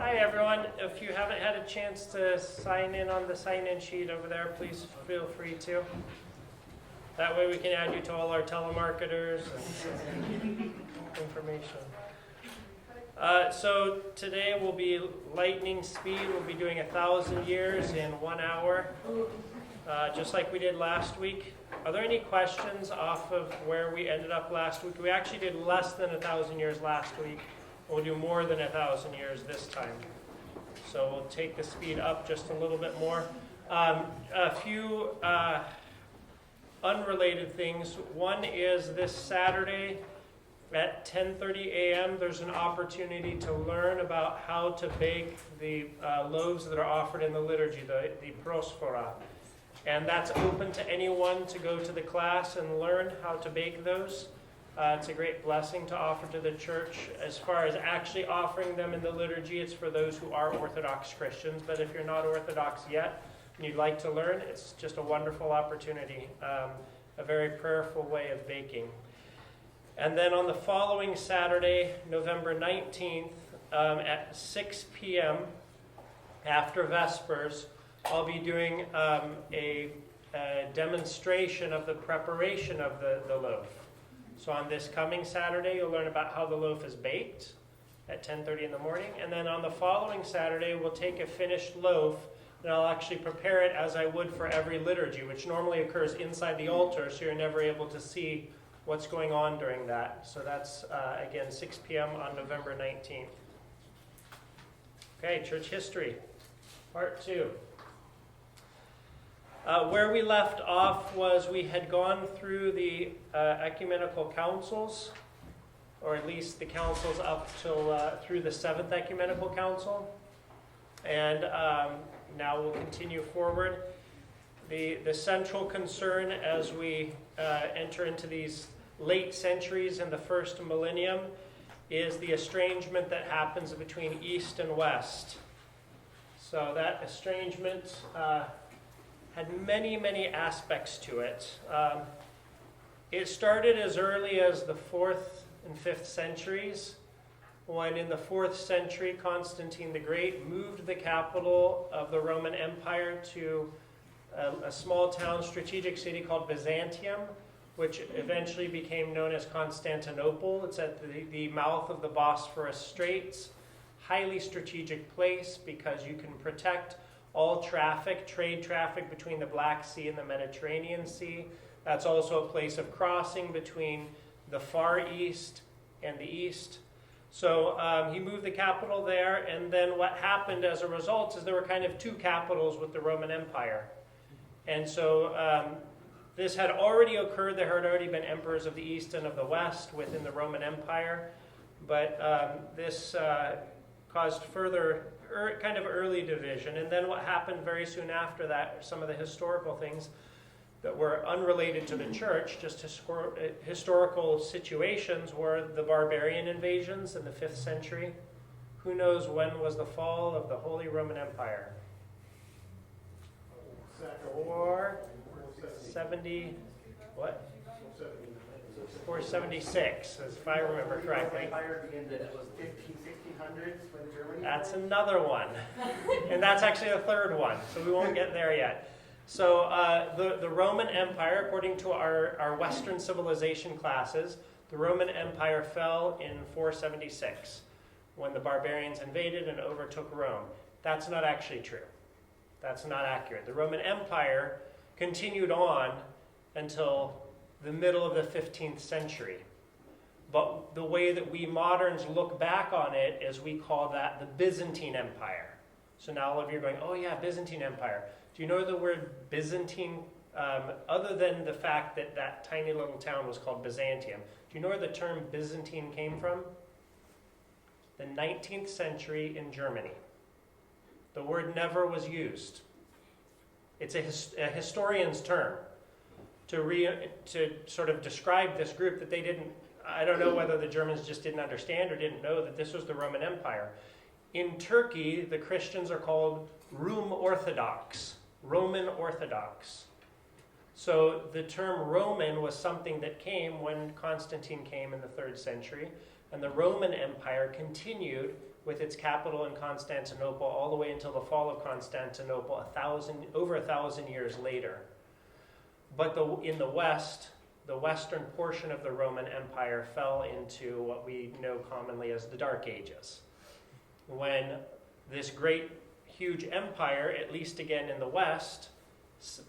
Hi everyone. If you haven't had a chance to sign in on the sign-in sheet over there, please feel free to. That way we can add you to all our telemarketers and information. So today will be lightning speed. We'll be doing 1,000 years in 1 hour, just like we did last week. Are there any questions off of where we ended up last week? We actually did less than 1,000 years last week. We'll do more than 1,000 years this time. So we'll take the speed up just a little bit more. A few unrelated things. One is this Saturday at 10:30 a.m. there's an opportunity to learn about how to bake the loaves that are offered in the liturgy, the prosphora. And that's open to anyone to go to the class and learn how to bake those. It's a great blessing to offer to the church. As far as actually offering them in the liturgy, it's for those who are Orthodox Christians. But if you're not Orthodox yet and you'd like to learn, it's just a wonderful opportunity, a very prayerful way of baking. And then on the following Saturday, November 19th, at 6 p.m., after Vespers, I'll be doing a demonstration of the preparation of the loaf. So on this coming Saturday, you'll learn about how the loaf is baked at 10:30 in the morning. And then on the following Saturday, we'll take a finished loaf, and I'll actually prepare it as I would for every liturgy, which normally occurs inside the altar, so you're never able to see what's going on during that. So that's, again, 6 p.m. on November 19th. Okay, church history, part 2. Where we left off was we had gone through the ecumenical councils, or at least the councils up till through the 7th ecumenical council. And now we'll continue forward. The central concern as we enter into these late centuries in the first millennium is the estrangement that happens between East and West. So that estrangement had many, many aspects to it. It started as early as the 4th and 5th centuries, when in the 4th century, Constantine the Great moved the capital of the Roman Empire to a small town, strategic city called Byzantium, which eventually became known as Constantinople. It's at the mouth of the Bosphorus Straits, highly strategic place because you can protect all trade traffic between the Black Sea and the Mediterranean Sea. That's also a place of crossing between the Far East and the East. So he moved the capital there, and then what happened as a result is there were kind of two capitals with the Roman Empire. And so this had already occurred. There had already been emperors of the East and of the West within the Roman Empire, but this caused further kind of early division. And then what happened very soon after that, some of the historical things that were unrelated to the church, just historical situations, were the barbarian invasions in the 5th century. Who knows when was the fall of the Holy Roman Empire? 470, what? 476, if I remember correctly. That's another one. And that's actually the third one, so we won't get there yet. So the Roman Empire, according to our Western civilization classes, the Roman Empire fell in 476 when the barbarians invaded and overtook Rome. That's not actually true. That's not accurate. The Roman Empire continued on until the middle of the 15th century. But the way that we moderns look back on it is we call that the Byzantine Empire. So now all of you are going, oh yeah, Byzantine Empire. Do you know the word Byzantine, other than the fact that that tiny little town was called Byzantium? Do you know where the term Byzantine came from? The 19th century in Germany. The word never was used. It's a historian's term to sort of describe this group that they didn't. I don't know whether the Germans just didn't understand or didn't know that this was the Roman Empire. In Turkey, the Christians are called Rum Orthodox, Roman Orthodox. So the term Roman was something that came when Constantine came in the 3rd century. And the Roman Empire continued with its capital in Constantinople all the way until the fall of Constantinople, over 1,000 years later. But in the West, the western portion of the Roman Empire fell into what we know commonly as the Dark Ages, when this great, huge empire, at least again in the West,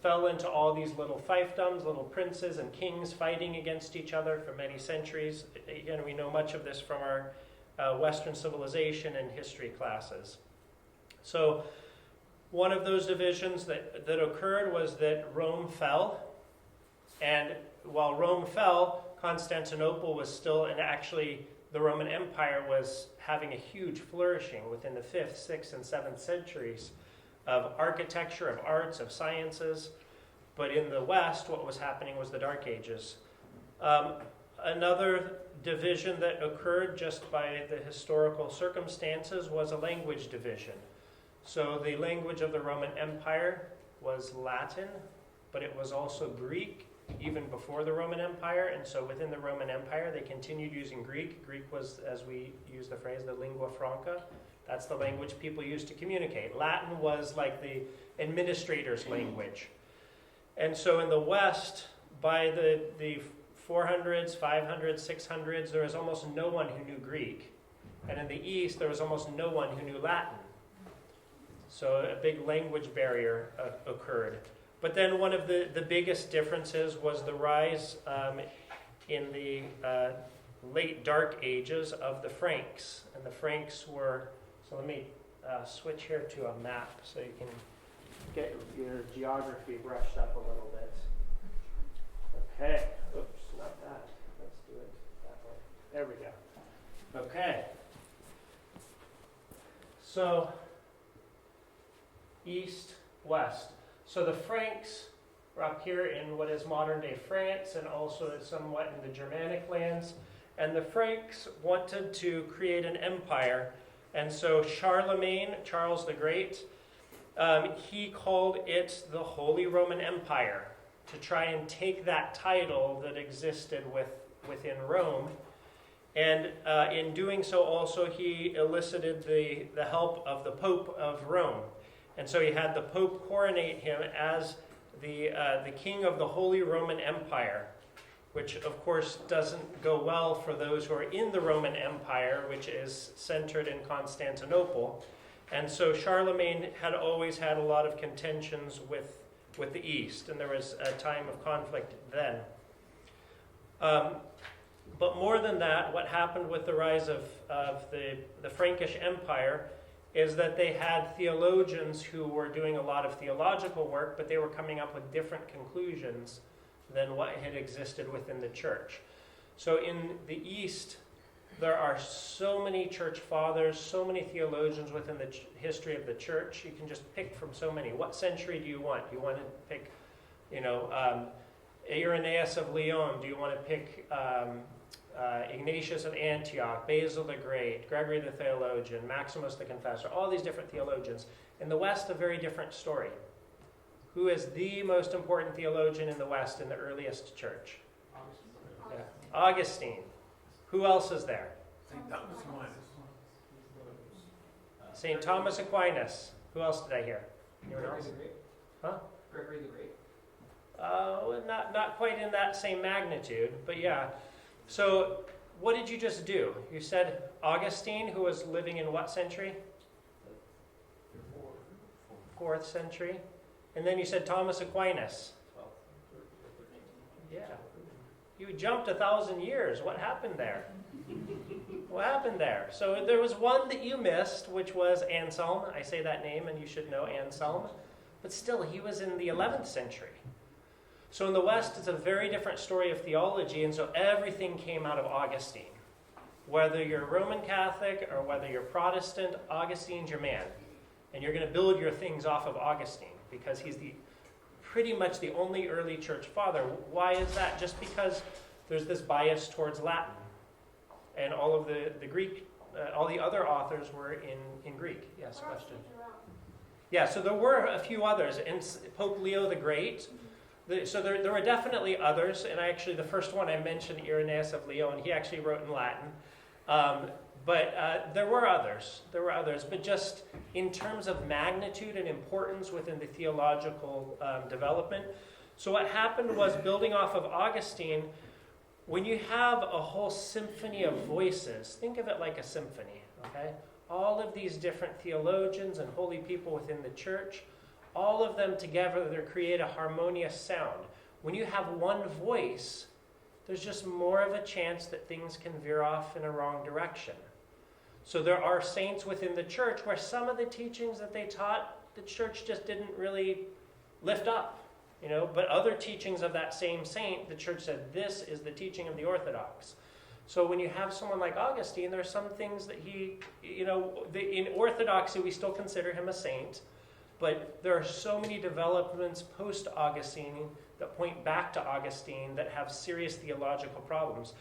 fell into all these little fiefdoms, little princes and kings fighting against each other for many centuries. Again, we know much of this from our Western civilization and history classes. So one of those divisions that occurred was that Rome fell. And while Rome fell, Constantinople was still, and actually the Roman Empire was having a huge flourishing within the 5th, 6th, and 7th centuries of architecture, of arts, of sciences. But in the West, what was happening was the Dark Ages. Another division that occurred just by the historical circumstances was a language division. So the language of the Roman Empire was Latin, but it was also Greek even before the Roman Empire. And so within the Roman Empire, they continued using Greek. Greek was, as we use the phrase, the lingua franca. That's the language people used to communicate. Latin was like the administrator's language. And so in the West, by the 400s, 500s, 600s, there was almost no one who knew Greek. And in the East, there was almost no one who knew Latin. So a big language barrier occurred. But then one of the biggest differences was the rise in the late Dark Ages of the Franks. And the Franks were, so let me switch here to a map so you can get your geography brushed up a little bit. Okay, oops, not that. Let's do it that way. There we go. Okay. So, east, west. So the Franks were up here in what is modern-day France and also somewhat in the Germanic lands. And the Franks wanted to create an empire. And so Charlemagne, Charles the Great, he called it the Holy Roman Empire to try and take that title that existed within Rome. And in doing so also he elicited the help of the Pope of Rome. And so he had the Pope coronate him as the king of the Holy Roman Empire, which of course doesn't go well for those who are in the Roman Empire, which is centered in Constantinople. And so Charlemagne had always had a lot of contentions with the East, and there was a time of conflict then. But more than that, what happened with the rise of the Frankish Empire is that they had theologians who were doing a lot of theological work, but they were coming up with different conclusions than what had existed within the church. So in the East, there are so many church fathers, so many theologians within the history of the church. You can just pick from so many. What century do you want? Do you want to pick, Irenaeus of Lyon? Do you want to pick Ignatius of Antioch, Basil the Great, Gregory the Theologian, Maximus the Confessor, all these different theologians? In the West, a very different story. Who is the most important theologian in the West in the earliest church? Augustine. Yeah. Augustine. Who else is there? St. Thomas Aquinas. St. Thomas Aquinas. Who else did I hear? Anyone else? Gregory the Great. Huh? Gregory the Great. Not quite in that same magnitude, but yeah. So what did you just do? You said Augustine, who was living in what century? 4th century. And then you said Thomas Aquinas. Yeah. You jumped 1,000 years. What happened there? What happened there? So there was one that you missed, which was Anselm. I say that name, and you should know Anselm. But still, he was in the 11th century. So in the West, it's a very different story of theology, and so everything came out of Augustine. Whether you're Roman Catholic or whether you're Protestant, Augustine's your man. And you're going to build your things off of Augustine, because he's pretty much the only early church father. Why is that? Just because there's this bias towards Latin. And all of the Greek, all the other authors were in Greek. Yes, question. Yeah, so there were a few others. And Pope Leo the Great. So there were definitely others. And the first one I mentioned, Irenaeus of Lyon, he actually wrote in Latin. But there were others. But just in terms of magnitude and importance within the theological development. So what happened was, building off of Augustine, when you have a whole symphony of voices, think of it like a symphony, okay? All of these different theologians and holy people within the church, all of them together, they create a harmonious sound. When you have one voice, there's just more of a chance that things can veer off in a wrong direction. So there are saints within the church where some of the teachings that they taught, the church just didn't really lift up, but other teachings of that same saint, the church said, this is the teaching of the Orthodox. So when you have someone like Augustine, there are some things that in Orthodoxy, we still consider him a saint, but there are so many developments post-Augustine that point back to Augustine that have serious theological problems.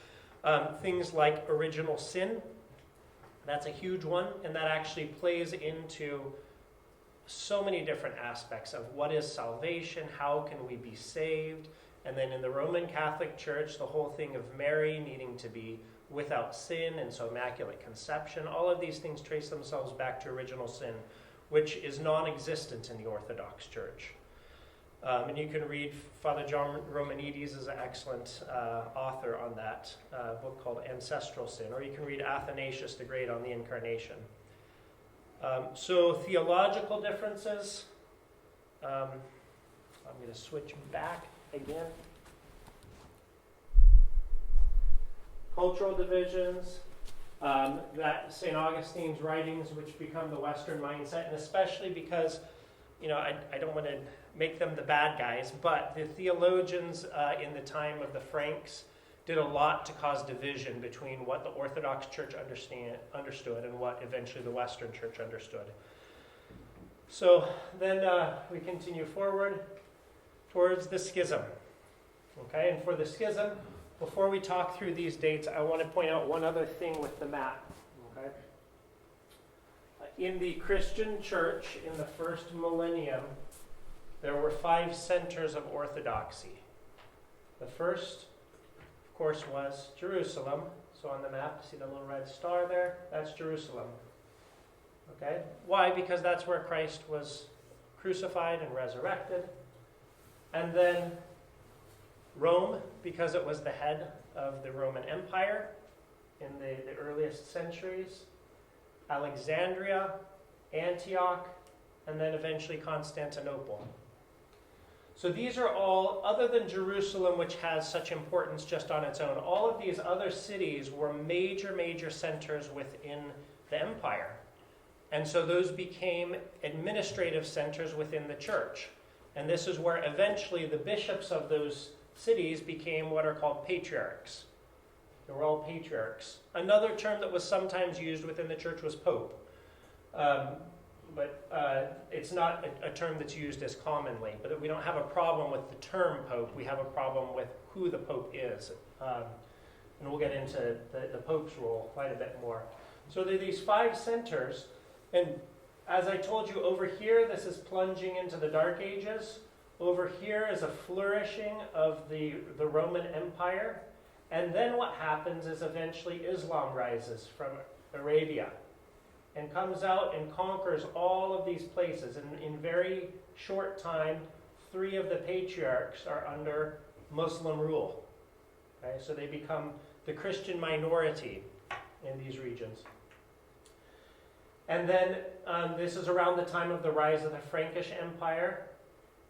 Things like original sin, that's a huge one, and that actually plays into so many different aspects of what is salvation, how can we be saved, and then in the Roman Catholic Church, the whole thing of Mary needing to be without sin, and so Immaculate Conception, all of these things trace themselves back to original sin, which is non-existent in the Orthodox Church. And you can read, Father John Romanides is an excellent author on that book called Ancestral Sin, or you can read Athanasius the Great on the Incarnation. So theological differences, I'm going to switch back again. Cultural divisions, that St. Augustine's writings, which become the Western mindset, and especially because, I don't want to make them the bad guys, but the theologians in the time of the Franks did a lot to cause division between what the Orthodox Church understood and what eventually the Western Church understood. So then we continue forward towards the schism. Okay, and for the schism, before we talk through these dates, I want to point out one other thing with the map. Okay, in the Christian church in the first millennium, there were 5 centers of orthodoxy. The first, of course, was Jerusalem. So on the map, see the little red star there? That's Jerusalem. Okay? Why? Because that's where Christ was crucified and resurrected. And then Rome, because it was the head of the Roman Empire in the earliest centuries. Alexandria, Antioch, and then eventually Constantinople. So these are all, other than Jerusalem, which has such importance just on its own, all of these other cities were major centers within the empire. And so those became administrative centers within the church. And this is where eventually the bishops of those cities became what are called patriarchs. They were all patriarchs. Another term that was sometimes used within the church was pope. But it's not a term that's used as commonly. But we don't have a problem with the term pope. We have a problem with who the pope is. And we'll get into the pope's role quite a bit more. So there are these 5 centers. And as I told you, over here, this is plunging into the Dark Ages. Over here is a flourishing of the Roman Empire. And then what happens is eventually Islam rises from Arabia and comes out and conquers all of these places. And in very short time, 3 of the patriarchs are under Muslim rule. Okay, so they become the Christian minority in these regions. And then this is around the time of the rise of the Frankish Empire.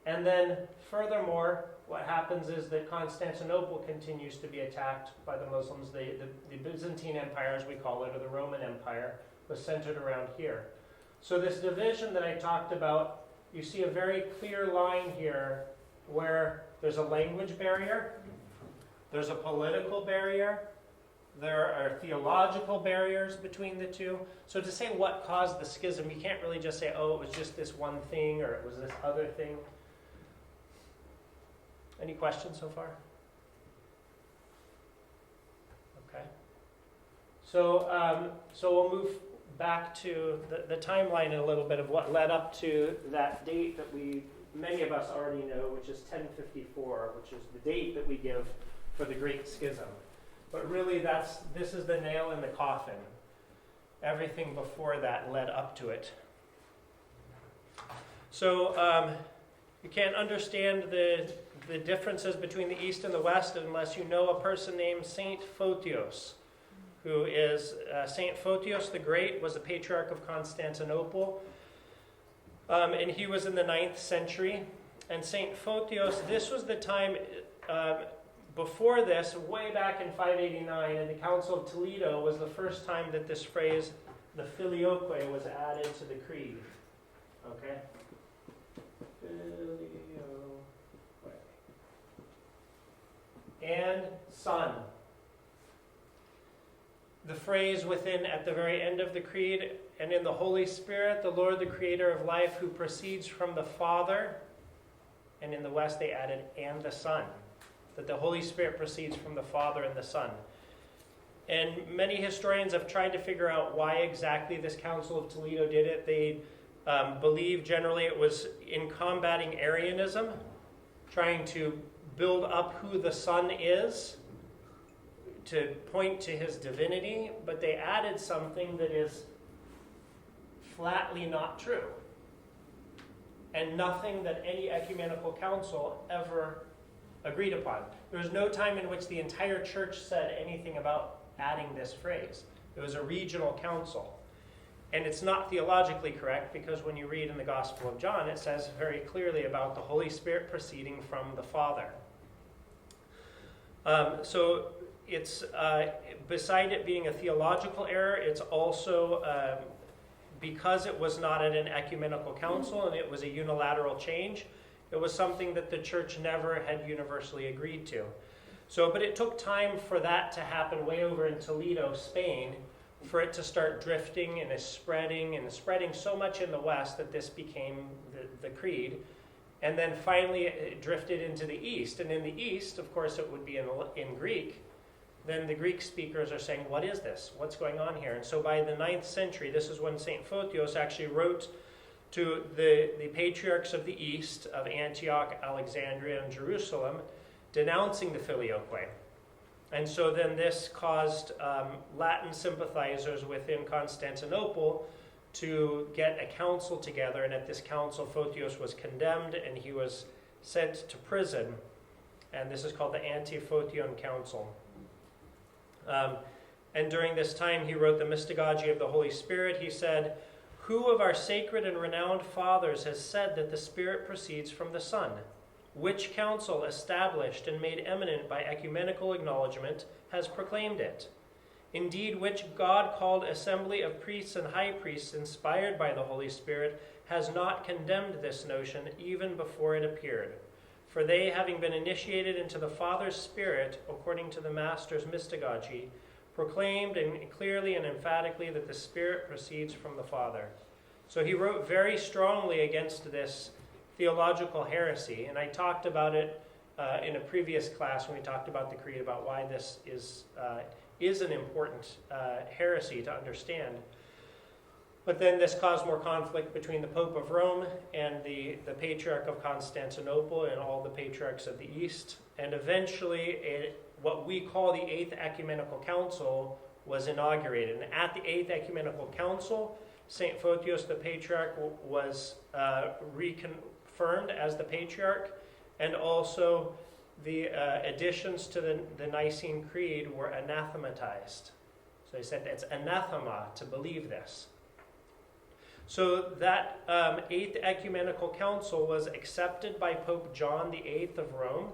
And then furthermore, what happens is that Constantinople continues to be attacked by the Muslims. The Byzantine Empire, as we call it, or the Roman Empire, was centered around here. So this division that I talked about, you see a very clear line here where there's a language barrier, there's a political barrier, there are theological barriers between the two. So to say what caused the schism, you can't really just say, oh, it was just this one thing or it was this other thing. Any questions so far? Okay. So we'll move back to the timeline in a little bit of what led up to that date that many of us already know, which is 1054, which is the date that we give for the Great Schism. But really, this is the nail in the coffin. Everything before that led up to it. So you can't understand the differences between the East and the West unless you know a person named Saint Photios, who is Saint Photios the Great, was the Patriarch of Constantinople, and he was in the 9th century. And Saint Photios, this was the time before this, way back in 589, in the Council of Toledo, was the first time that this phrase, the Filioque, was added to the creed. Okay? Filioque. And Son. The phrase within, at the very end of the creed, and in the Holy Spirit, the Lord, the Creator of life, who proceeds from the Father. And in the West, they added, and the Son. That the Holy Spirit proceeds from the Father and the Son. And many historians have tried to figure out why exactly this Council of Toledo did it. They believe generally it was in combating Arianism, trying to build up who the Son is, to point to his divinity, but they added something that is flatly not true, and nothing that any ecumenical council ever agreed upon. There was no time in which the entire church said anything about adding this phrase. It was a regional council. And it's not theologically correct, because when you read in the Gospel of John, it says very clearly about the Holy Spirit proceeding from the Father. So it's, beside it being a theological error, it's also, because it was not at an ecumenical council and it was a unilateral change, it was something that the church never had universally agreed to. So, but it took time for that to happen way over in Toledo, Spain, for it to start drifting and spreading so much in the West that this became the creed. And then finally it drifted into the East. And in the East, of course, it would be in Greek. Then the Greek speakers are saying, what is this? What's going on here? And so by the 9th century, this is when St. Photios actually wrote to the patriarchs of the East, of Antioch, Alexandria, and Jerusalem, denouncing the Filioque. And so then this caused Latin sympathizers within Constantinople to get a council together, and at this council Photios was condemned and he was sent to prison, and this is called the Anti-Photian Council. And during this time he wrote the Mystagogy of the Holy Spirit. He said, "Who of our sacred and renowned fathers has said that the Spirit proceeds from the Son? Which council, established and made eminent by ecumenical acknowledgement, has proclaimed it? Indeed, which God-called assembly of priests and high priests, inspired by the Holy Spirit, has not condemned this notion even before it appeared. For they, having been initiated into the Father's Spirit, according to the Master's mystagogy, proclaimed and clearly and emphatically that the Spirit proceeds from the Father." So he wrote very strongly against this theological heresy, and I talked about it in a previous class when we talked about the Creed, about why this is an important heresy to understand. But then this caused more conflict between the Pope of Rome and the Patriarch of Constantinople and all the patriarchs of the East. And eventually, what we call the Eighth Ecumenical Council was inaugurated. And at the Eighth Ecumenical Council, St. Photios the Patriarch was reconfirmed as the Patriarch, and also the additions to the Nicene Creed were anathematized. So he said it's anathema to believe this. So that Eighth Ecumenical Council was accepted by Pope John VIII of Rome.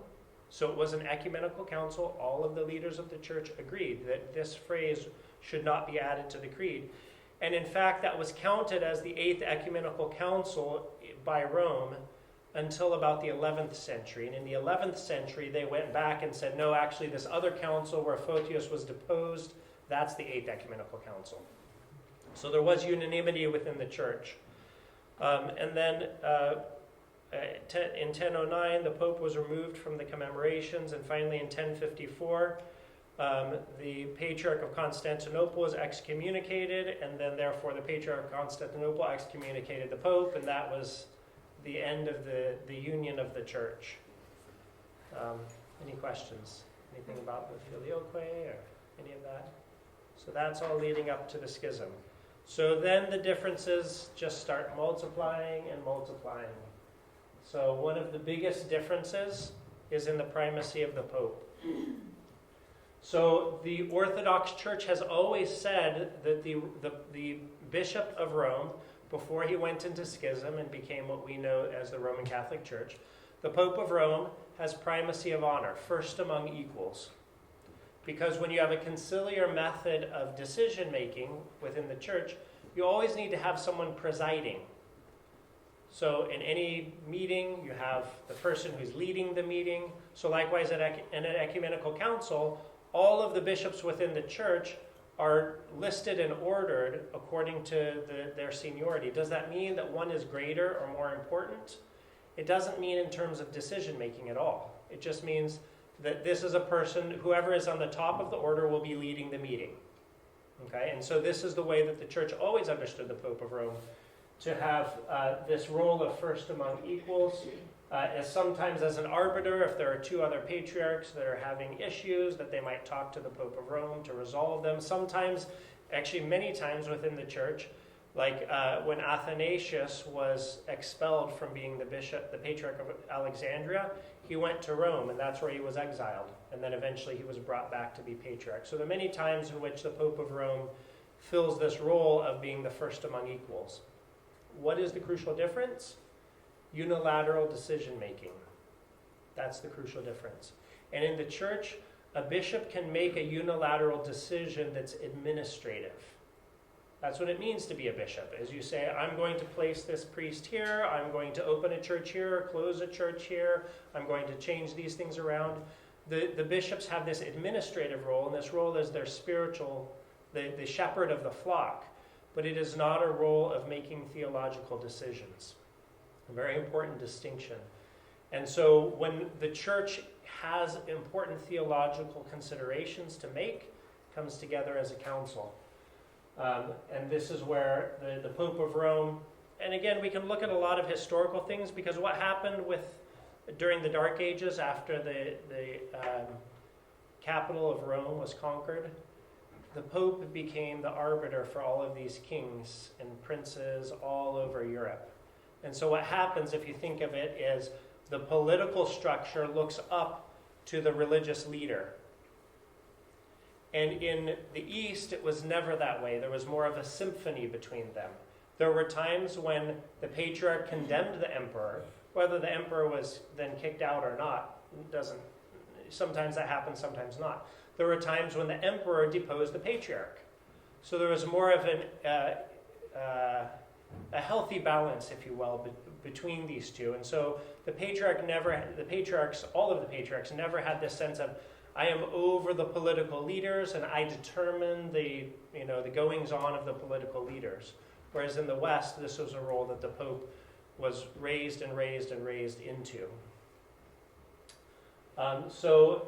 So it was an ecumenical council. All of the leaders of the church agreed that this phrase should not be added to the creed. And in fact, that was counted as the Eighth Ecumenical Council by Rome until about the 11th century. And in the 11th century, they went back and said, no, actually, this other council where Photios was deposed, that's the Eighth Ecumenical Council. So there was unanimity within the church. And then in 1009, the Pope was removed from the commemorations, and finally in 1054, the Patriarch of Constantinople was excommunicated, and then therefore the Patriarch of Constantinople excommunicated the Pope, and that was the end of the union of the church. Any questions? Anything about the filioque or any of that? So that's all leading up to the schism. So then the differences just start multiplying and multiplying. So one of the biggest differences is in the primacy of the Pope. So the Orthodox Church has always said that the Bishop of Rome, before he went into schism and became what we know as the Roman Catholic Church, the Pope of Rome has primacy of honor, first among equals. Because when you have a conciliar method of decision-making within the church, you always need to have someone presiding. So in any meeting, you have the person who's leading the meeting. So likewise, in an ecumenical council, all of the bishops within the church are listed and ordered according to their seniority. Does that mean that one is greater or more important? It doesn't mean in terms of decision-making at all. It just means that this is a person, whoever is on the top of the order will be leading the meeting. Okay, and so this is the way that the church always understood the Pope of Rome, to have this role of first among equals, as sometimes as an arbiter, if there are two other patriarchs that are having issues, that they might talk to the Pope of Rome to resolve them. Sometimes, actually many times within the church, like when Athanasius was expelled from being the patriarch of Alexandria, he went to Rome, and that's where he was exiled. And then eventually he was brought back to be patriarch. So there are many times in which the Pope of Rome fills this role of being the first among equals. What is the crucial difference? Unilateral decision-making. That's the crucial difference. And in the church, a bishop can make a unilateral decision that's administrative. That's what it means to be a bishop. As you say, I'm going to place this priest here, I'm going to open a church here, close a church here, I'm going to change these things around. The bishops have this administrative role, and this role is their spiritual, the shepherd of the flock. But it is not a role of making theological decisions. A very important distinction. And so when the church has important theological considerations to make, it comes together as a council. And this is where the Pope of Rome, and again, we can look at a lot of historical things, because what happened during the Dark Ages after the capital of Rome was conquered, the Pope became the arbiter for all of these kings and princes all over Europe. And so what happens, if you think of it, is the political structure looks up to the religious leader. And in the East, it was never that way. There was more of a symphony between them. There were times when the patriarch condemned the emperor. Whether the emperor was then kicked out or not, sometimes that happens, sometimes not. There were times when the emperor deposed the patriarch. So there was more of a healthy balance, if you will, between these two. And so all of the patriarchs never had this sense of, I am over the political leaders and I determine the goings on of the political leaders. Whereas in the West, this was a role that the Pope was raised and raised and raised into. So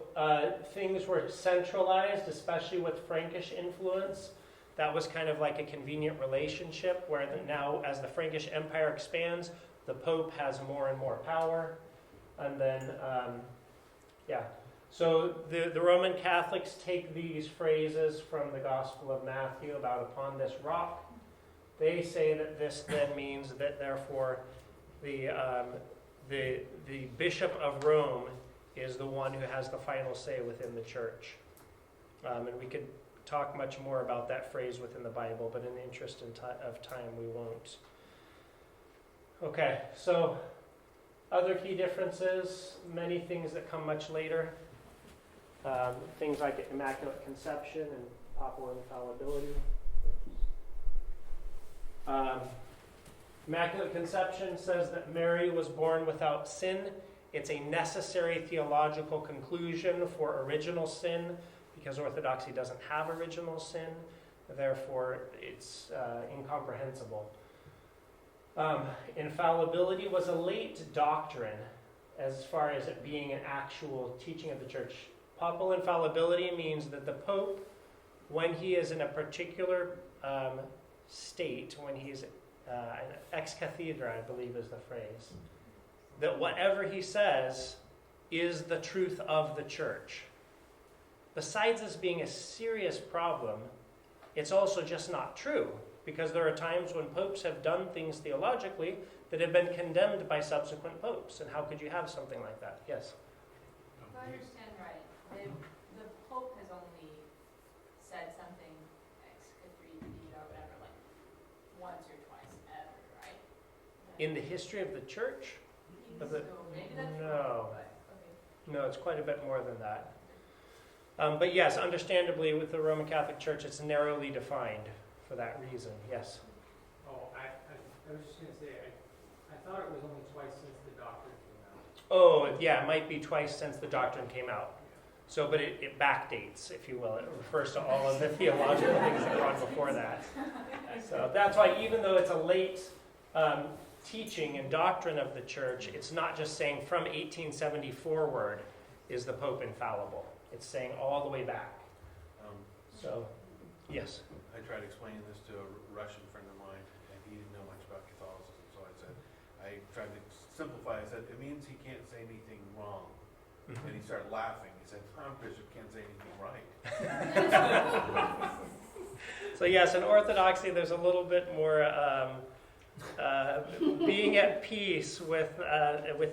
things were centralized, especially with Frankish influence. That was kind of like a convenient relationship where now, as the Frankish Empire expands, the Pope has more and more power. And then, So the Roman Catholics take these phrases from the Gospel of Matthew about upon this rock. They say that this then means that therefore the Bishop of Rome is the one who has the final say within the church. And we could talk much more about that phrase within the Bible, but in the interest of time, we won't. Okay, so other key differences, many things that come much later. Things like Immaculate Conception and Papal Infallibility. Immaculate Conception says that Mary was born without sin. It's a necessary theological conclusion for original sin, because Orthodoxy doesn't have original sin. Therefore, it's incomprehensible. Infallibility was a late doctrine as far as it being an actual teaching of the church. Papal infallibility means that the Pope, when he is in a particular state, when he's ex cathedra, I believe is the phrase, that whatever he says is the truth of the church. besides this being a serious problem, it's also just not true, because there are times when popes have done things theologically that have been condemned by subsequent popes. And how could you have something like that? Yes? If I understand right, the Pope has only said something ex cathedra or whatever, like once or twice ever, right? In the history of the church? Maybe that's No. wrong, but okay. No, it's quite a bit more than that. But yes, understandably, with the Roman Catholic Church, it's narrowly defined for that reason. Yes? Oh, I was just going to say, I thought it was only twice since the doctrine came out. Oh, yeah, it might be twice since the doctrine came out. So, but it backdates, if you will. It refers to all of the theological things that were on before that. So that's why, even though it's a late teaching and doctrine of the church, it's not just saying from 1870 forward is the Pope infallible. It's saying all the way back. So, yes. I tried explaining this to a Russian friend of mine, and he didn't know much about Catholicism. So I tried to simplify. I said, it means he can't say anything wrong. And he started laughing. He said, Bishop can't say anything right. So yes, in Orthodoxy, there's a little bit more being at peace with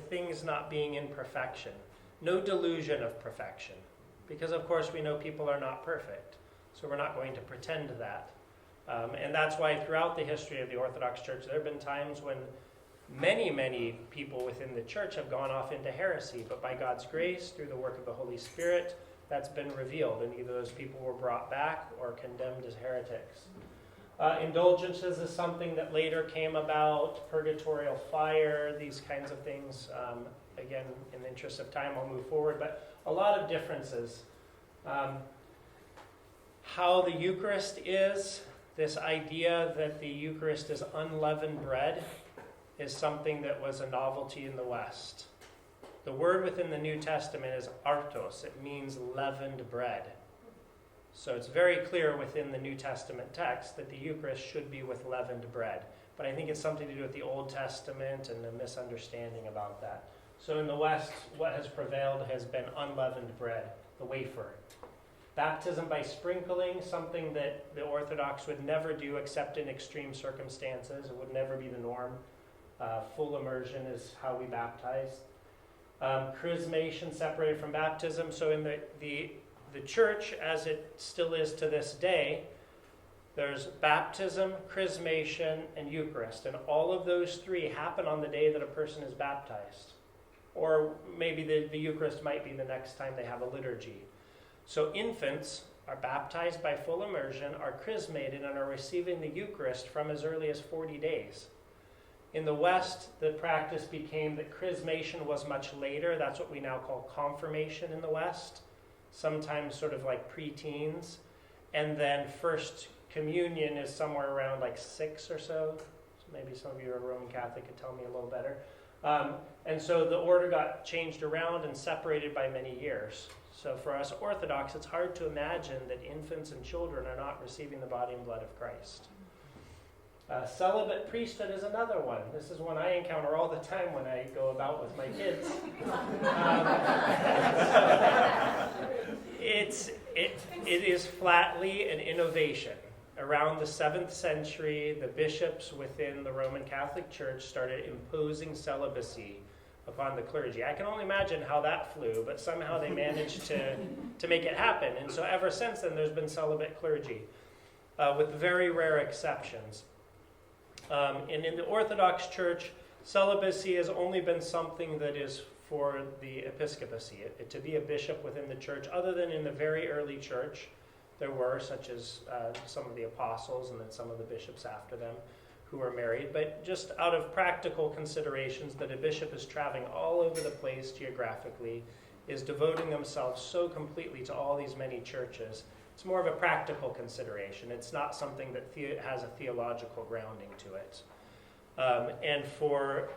things not being in perfection. No delusion of perfection. Because, of course, we know people are not perfect. So we're not going to pretend that. And that's why throughout the history of the Orthodox Church, there have been times when many, many people within the church have gone off into heresy. But by God's grace, through the work of the Holy Spirit, that's been revealed. And either those people were brought back or condemned as heretics. Indulgences is something that later came about, purgatorial fire, these kinds of things. Again, in the interest of time, I'll move forward. But a lot of differences. How the Eucharist is, this idea that the Eucharist is unleavened bread, is something that was a novelty in the West. The word within the New Testament is artos. It means leavened bread. So it's very clear within the New Testament text that the Eucharist should be with leavened bread. But I think it's something to do with the Old Testament and the misunderstanding about that. So in the West, what has prevailed has been unleavened bread, the wafer. Baptism by sprinkling, something that the Orthodox would never do except in extreme circumstances. It would never be the norm. Full immersion is how we baptize. Chrismation, separated from baptism. So in the church, as it still is to this day, there's baptism, chrismation, and Eucharist. And all of those three happen on the day that a person is baptized. Or maybe the Eucharist might be the next time they have a liturgy. So infants are baptized by full immersion, are chrismated, and are receiving the Eucharist from as early as 40 days. In the West, the practice became that chrismation was much later. That's what we now call confirmation in the West, sometimes sort of like preteens. And then First Communion is somewhere around like 6 or so. So maybe some of you are Roman Catholic could tell me a little better. And so the order got changed around and separated by many years. So for us Orthodox, it's hard to imagine that infants and children are not receiving the body and blood of Christ. Celibate priesthood is another one. This is one I encounter all the time when I go about with my kids. It is flatly an innovation. Around the 7th century, the bishops within the Roman Catholic Church started imposing celibacy upon the clergy. I can only imagine how that flew, but somehow they managed to make it happen. And so ever since then, there's been celibate clergy, with very rare exceptions. And in the Orthodox Church, celibacy has only been something that is for the episcopacy, to be a bishop within the church, other than in the very early church. There were, such as some of the apostles and then some of the bishops after them who were married. But just out of practical considerations, that a bishop is traveling all over the place geographically, is devoting themselves so completely to all these many churches. It's more of a practical consideration. It's not something that has a theological grounding to it. And for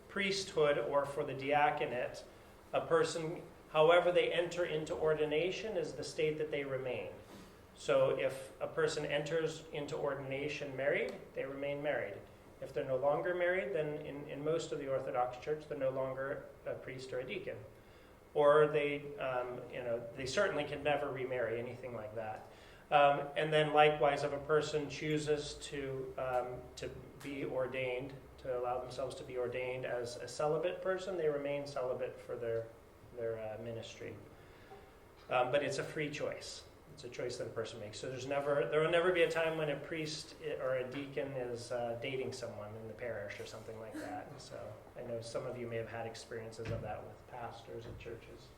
priesthood or for the diaconate, a person, however they enter into ordination, is the state that they remain. So if a person enters into ordination married, they remain married. If they're no longer married, then in most of the Orthodox Church, they're no longer a priest or a deacon. or they, they certainly can never remarry, anything like that. And then likewise, if a person chooses to be ordained, to allow themselves to be ordained as a celibate person, they remain celibate for their ministry. But it's a free choice. It's a choice that a person makes. So there will never be a time when a priest or a deacon is dating someone in the parish or something like that. So I know some of you may have had experiences of that with pastors and churches.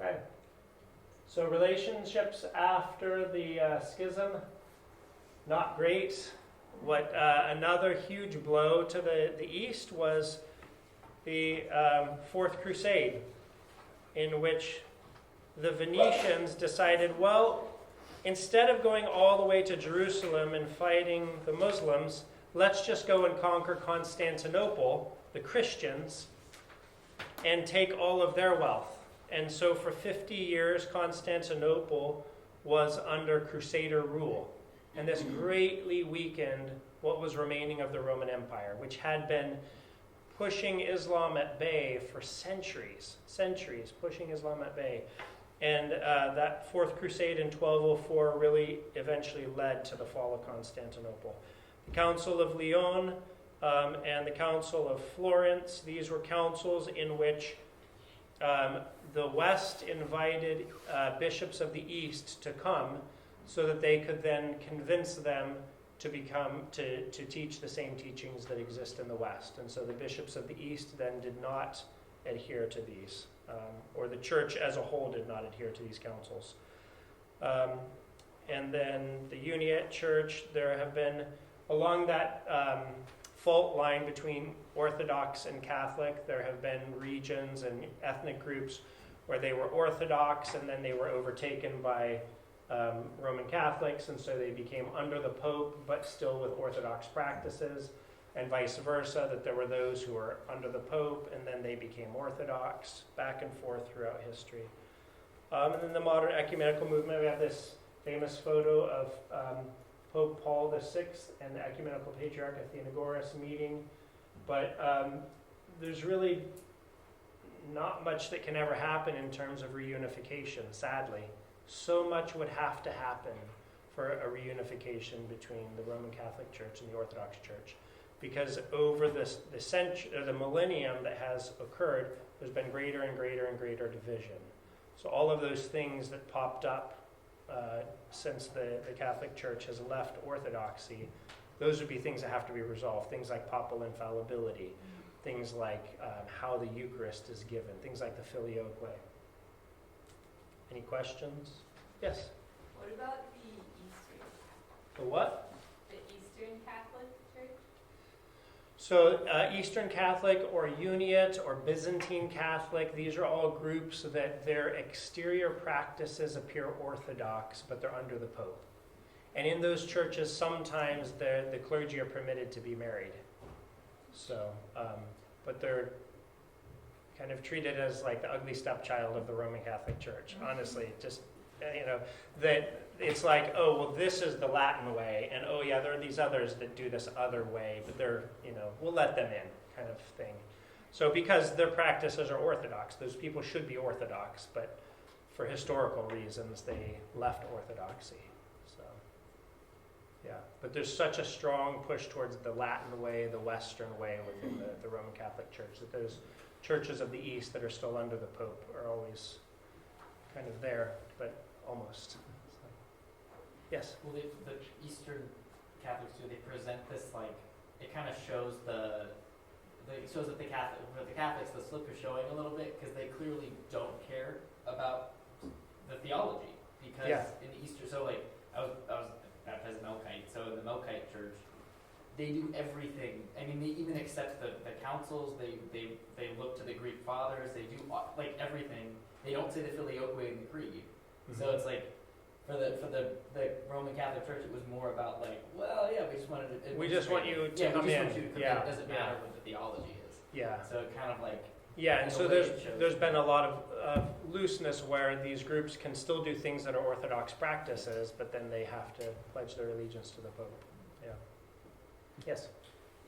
Okay. So relationships after the schism, not great. What another huge blow to the East was the Fourth Crusade, in which the Venetians decided, well, instead of going all the way to Jerusalem and fighting the Muslims, let's just go and conquer Constantinople, the Christians, and take all of their wealth. And so for 50 years, Constantinople was under Crusader rule. And this greatly weakened what was remaining of the Roman Empire, which had been pushing Islam at bay for centuries, pushing Islam at bay. And that Fourth Crusade in 1204 really eventually led to the fall of Constantinople. The Council of Lyon and the Council of Florence, these were councils in which the West invited bishops of the East to come so that they could then convince them to teach the same teachings that exist in the West. And so the bishops of the East then did not adhere to these, or the church as a whole did not adhere to these councils. And then the Uniate Church, there have been, along that fault line between Orthodox and Catholic, there have been regions and ethnic groups where they were Orthodox and then they were overtaken by Roman Catholics, and so they became under the Pope but still with Orthodox practices, and vice versa, that there were those who were under the Pope and then they became Orthodox, back and forth throughout history. And then the modern ecumenical movement, we have this famous photo of Pope Paul VI and the Ecumenical Patriarch Athenagoras meeting, but there's really not much that can ever happen in terms of reunification, sadly. So much would have to happen for a reunification between the Roman Catholic Church and the Orthodox Church, because over the millennium that has occurred, there's been greater and greater and greater division. So all of those things that popped up since the Catholic Church has left Orthodoxy, those would be things that have to be resolved. Things like papal infallibility, things like how the Eucharist is given, things like the Filioque. Any questions? Yes? What about the Eastern? The what? The Eastern Catholic Church? So Eastern Catholic or Uniate or Byzantine Catholic, these are all groups that their exterior practices appear Orthodox, but they're under the Pope. And in those churches, sometimes the clergy are permitted to be married. So, but they're kind of treated as like the ugly stepchild of the Roman Catholic Church. Honestly, just, that it's like, oh, well, this is the Latin way, and oh yeah, there are these others that do this other way, but they're, we'll let them in, kind of thing. So because their practices are Orthodox, those people should be Orthodox, but for historical reasons, they left Orthodoxy. So, yeah, but there's such a strong push towards the Latin way, the Western way within the Roman Catholic Church, that those churches of the East that are still under the Pope are always kind of there, but almost. So, yes? Well, the Eastern Catholics too, they present this like, it kind of shows it shows that for the Catholics, the slip is showing a little bit because they clearly don't care about the theology. Because in the Eastern, so like, I was baptized Melkite, so in the Melkite church, they do everything. I mean, they even accept the councils. They look to the Greek fathers. They do like everything. They don't say the Filioque in the creed. Mm-hmm. So it's like for the Roman Catholic Church, it was more about like, well, yeah, we just wanted to. We just want you to come in. Yeah, it doesn't matter what the theology is. Yeah. So it kind of like. Yeah, and so there's been a lot of looseness where these groups can still do things that are Orthodox practices, but then they have to pledge their allegiance to the Pope. Yeah. Yes?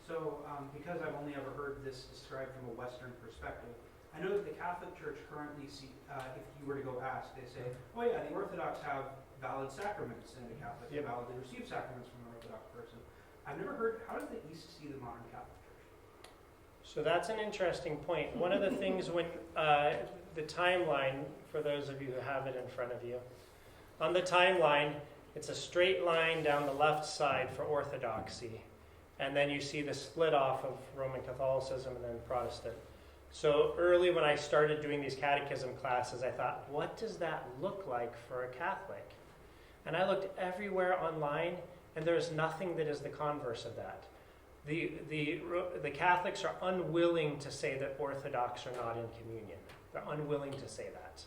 So, because I've only ever heard this described from a Western perspective, I know that the Catholic Church currently, if you were to go ask, they say, oh yeah, the Orthodox have valid sacraments, and the Catholic validly receive sacraments from an Orthodox person. I've never heard, how does the East see the modern Catholic Church? So that's an interesting point. One of the things when the timeline, for those of you who have it in front of you, on the timeline, it's a straight line down the left side for Orthodoxy. And then you see the split off of Roman Catholicism and then Protestant. So early when I started doing these catechism classes, I thought, what does that look like for a Catholic? And I looked everywhere online, and there's nothing that is the converse of that. The Catholics are unwilling to say that Orthodox are not in communion. They're unwilling to say that.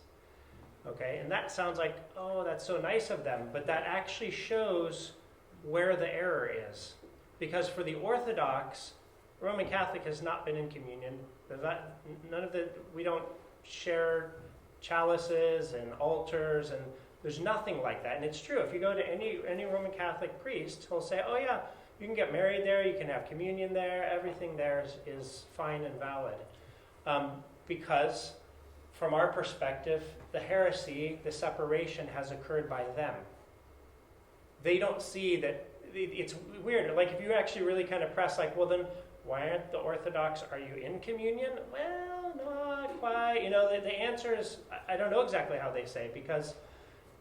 Okay, and that sounds like, oh, that's so nice of them, but that actually shows where the error is. Because for the Orthodox, Roman Catholic has not been in communion. We don't share chalices and altars, and there's nothing like that. And it's true, if you go to any Roman Catholic priest, he'll say, oh yeah, you can get married there, you can have communion there, everything there is fine and valid. Because from our perspective, the heresy, the separation has occurred by them. They don't see that. It's weird. Like if you actually really kind of press, like, well then, why aren't the Orthodox, are you in communion? Well, not quite. The answer is, I don't know exactly how they say, because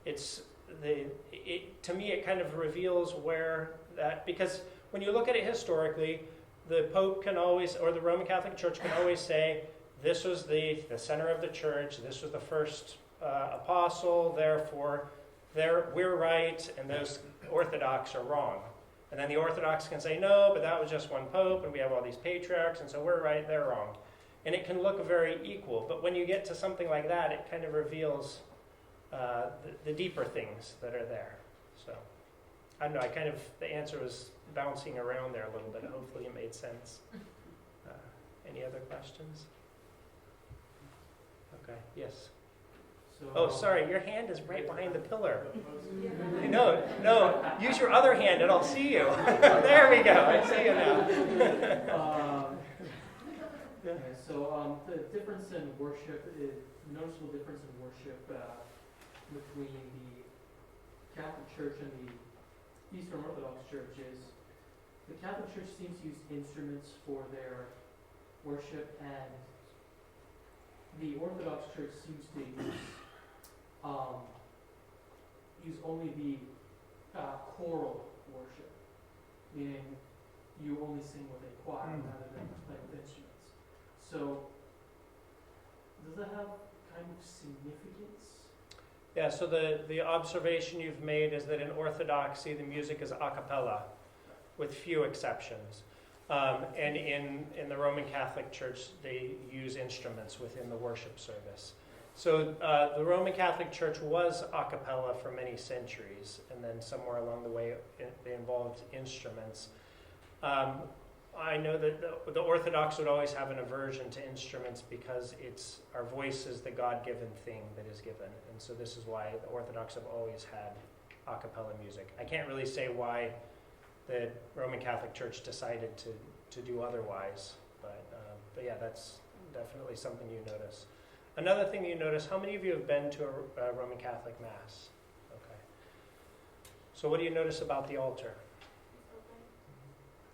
to me it kind of reveals where that, because when you look at it historically, the Pope can always, or the Roman Catholic Church can always say, this was the center of the church, this was the first apostle, therefore we're right, and those Orthodox are wrong. And then the Orthodox can say, no, but that was just one pope, and we have all these patriarchs, and so we're right, they're wrong. And it can look very equal. But when you get to something like that, it kind of reveals the deeper things that are there. So, I don't know, the answer was bouncing around there a little bit. Hopefully it made sense. Any other questions? Okay, yes. Oh, sorry, your hand is right behind the pillar. No, use your other hand and I'll see you. There we go, I see you now. The difference in worship, noticeable difference in worship between the Catholic Church and the Eastern Orthodox Church is the Catholic Church seems to use instruments for their worship, and the Orthodox Church seems to use only the choral worship, meaning you only sing with a choir rather than play with instruments. So, does that have kind of significance? Yeah, so the observation you've made is that in Orthodoxy the music is a cappella, with few exceptions. And in the Roman Catholic Church, they use instruments within the worship service. So the Roman Catholic Church was a cappella for many centuries, and then somewhere along the way they involved instruments. I know that the Orthodox would always have an aversion to instruments because our voice is the God-given thing that is given. And so this is why the Orthodox have always had a cappella music. I can't really say why the Roman Catholic Church decided to do otherwise. But yeah, that's definitely something you notice. Another thing you notice, how many of you have been to a Roman Catholic Mass? Okay. So what do you notice about the altar?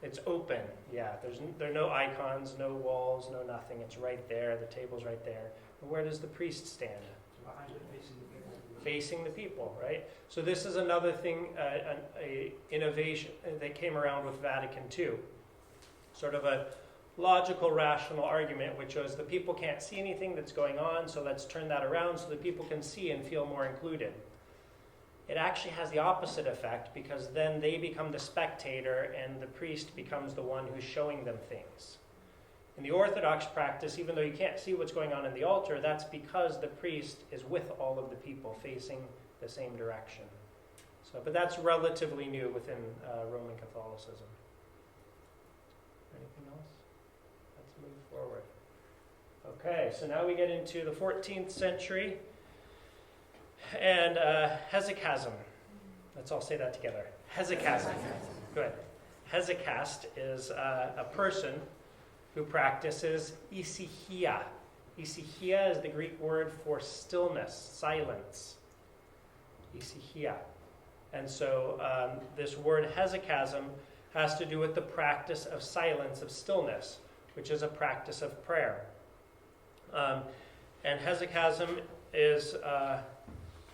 It's open, yeah. There are no icons, no walls, no nothing. It's right there. The table's right there. And where does the priest stand? Behind it, facing the people. Facing the people, right? So this is another thing, an innovation that came around with Vatican II. Sort of a logical, rational argument, which was the people can't see anything that's going on, so let's turn that around so the people can see and feel more included. It actually has the opposite effect, because then they become the spectator and the priest becomes the one who's showing them things. In the Orthodox practice, even though you can't see what's going on in the altar, that's because the priest is with all of the people facing the same direction. But that's relatively new within Roman Catholicism. Anything else? Let's move forward. Okay, so now we get into the 14th century. And Hezekism. Let's all say that together. Hezekism. Good. Hezekist is a person who practices issυχία. Ησυχία is the Greek word for stillness, silence. Ησυχία. And so this word Hezekism has to do with the practice of silence, of stillness, which is a practice of prayer. And Hezekism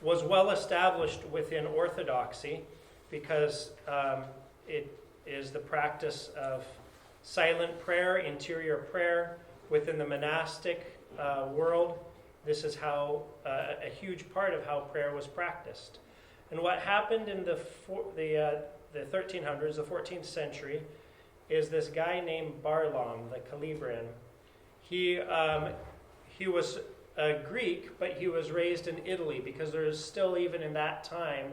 was well established within Orthodoxy because it is the practice of silent prayer, interior prayer within the monastic world. This is how a huge part of how prayer was practiced. And what happened in the 1300s, the 14th century, is this guy named Barlaam, the Calabrian. He was a Greek, but he was raised in Italy because there is still, even in that time,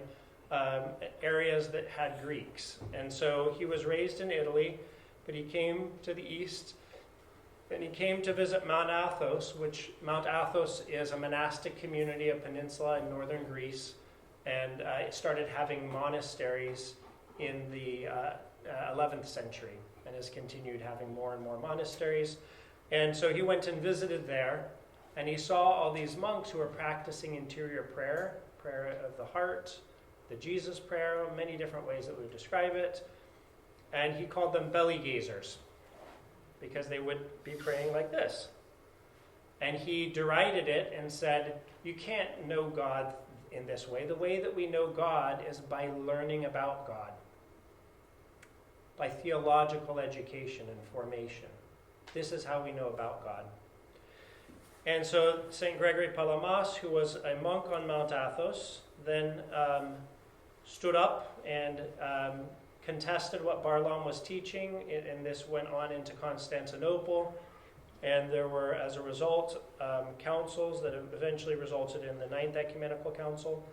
areas that had Greeks. And so he was raised in Italy, but he came to the east, and he came to visit Mount Athos, which Mount Athos is a monastic community, a peninsula in northern Greece, and it started having monasteries in the 11th century and has continued having more and more monasteries. And so he went and visited there, and he saw all these monks who were practicing interior prayer, prayer of the heart, the Jesus prayer, many different ways that we would describe it. And he called them belly gazers because they would be praying like this. And he derided it and said, you can't know God in this way. The way that we know God is by learning about God, by theological education and formation. This is how we know about God. And so St. Gregory Palamas, who was a monk on Mount Athos, then stood up and contested what Barlaam was teaching, and this went on into Constantinople. And there were, as a result, councils that eventually resulted in the Ninth Ecumenical Council.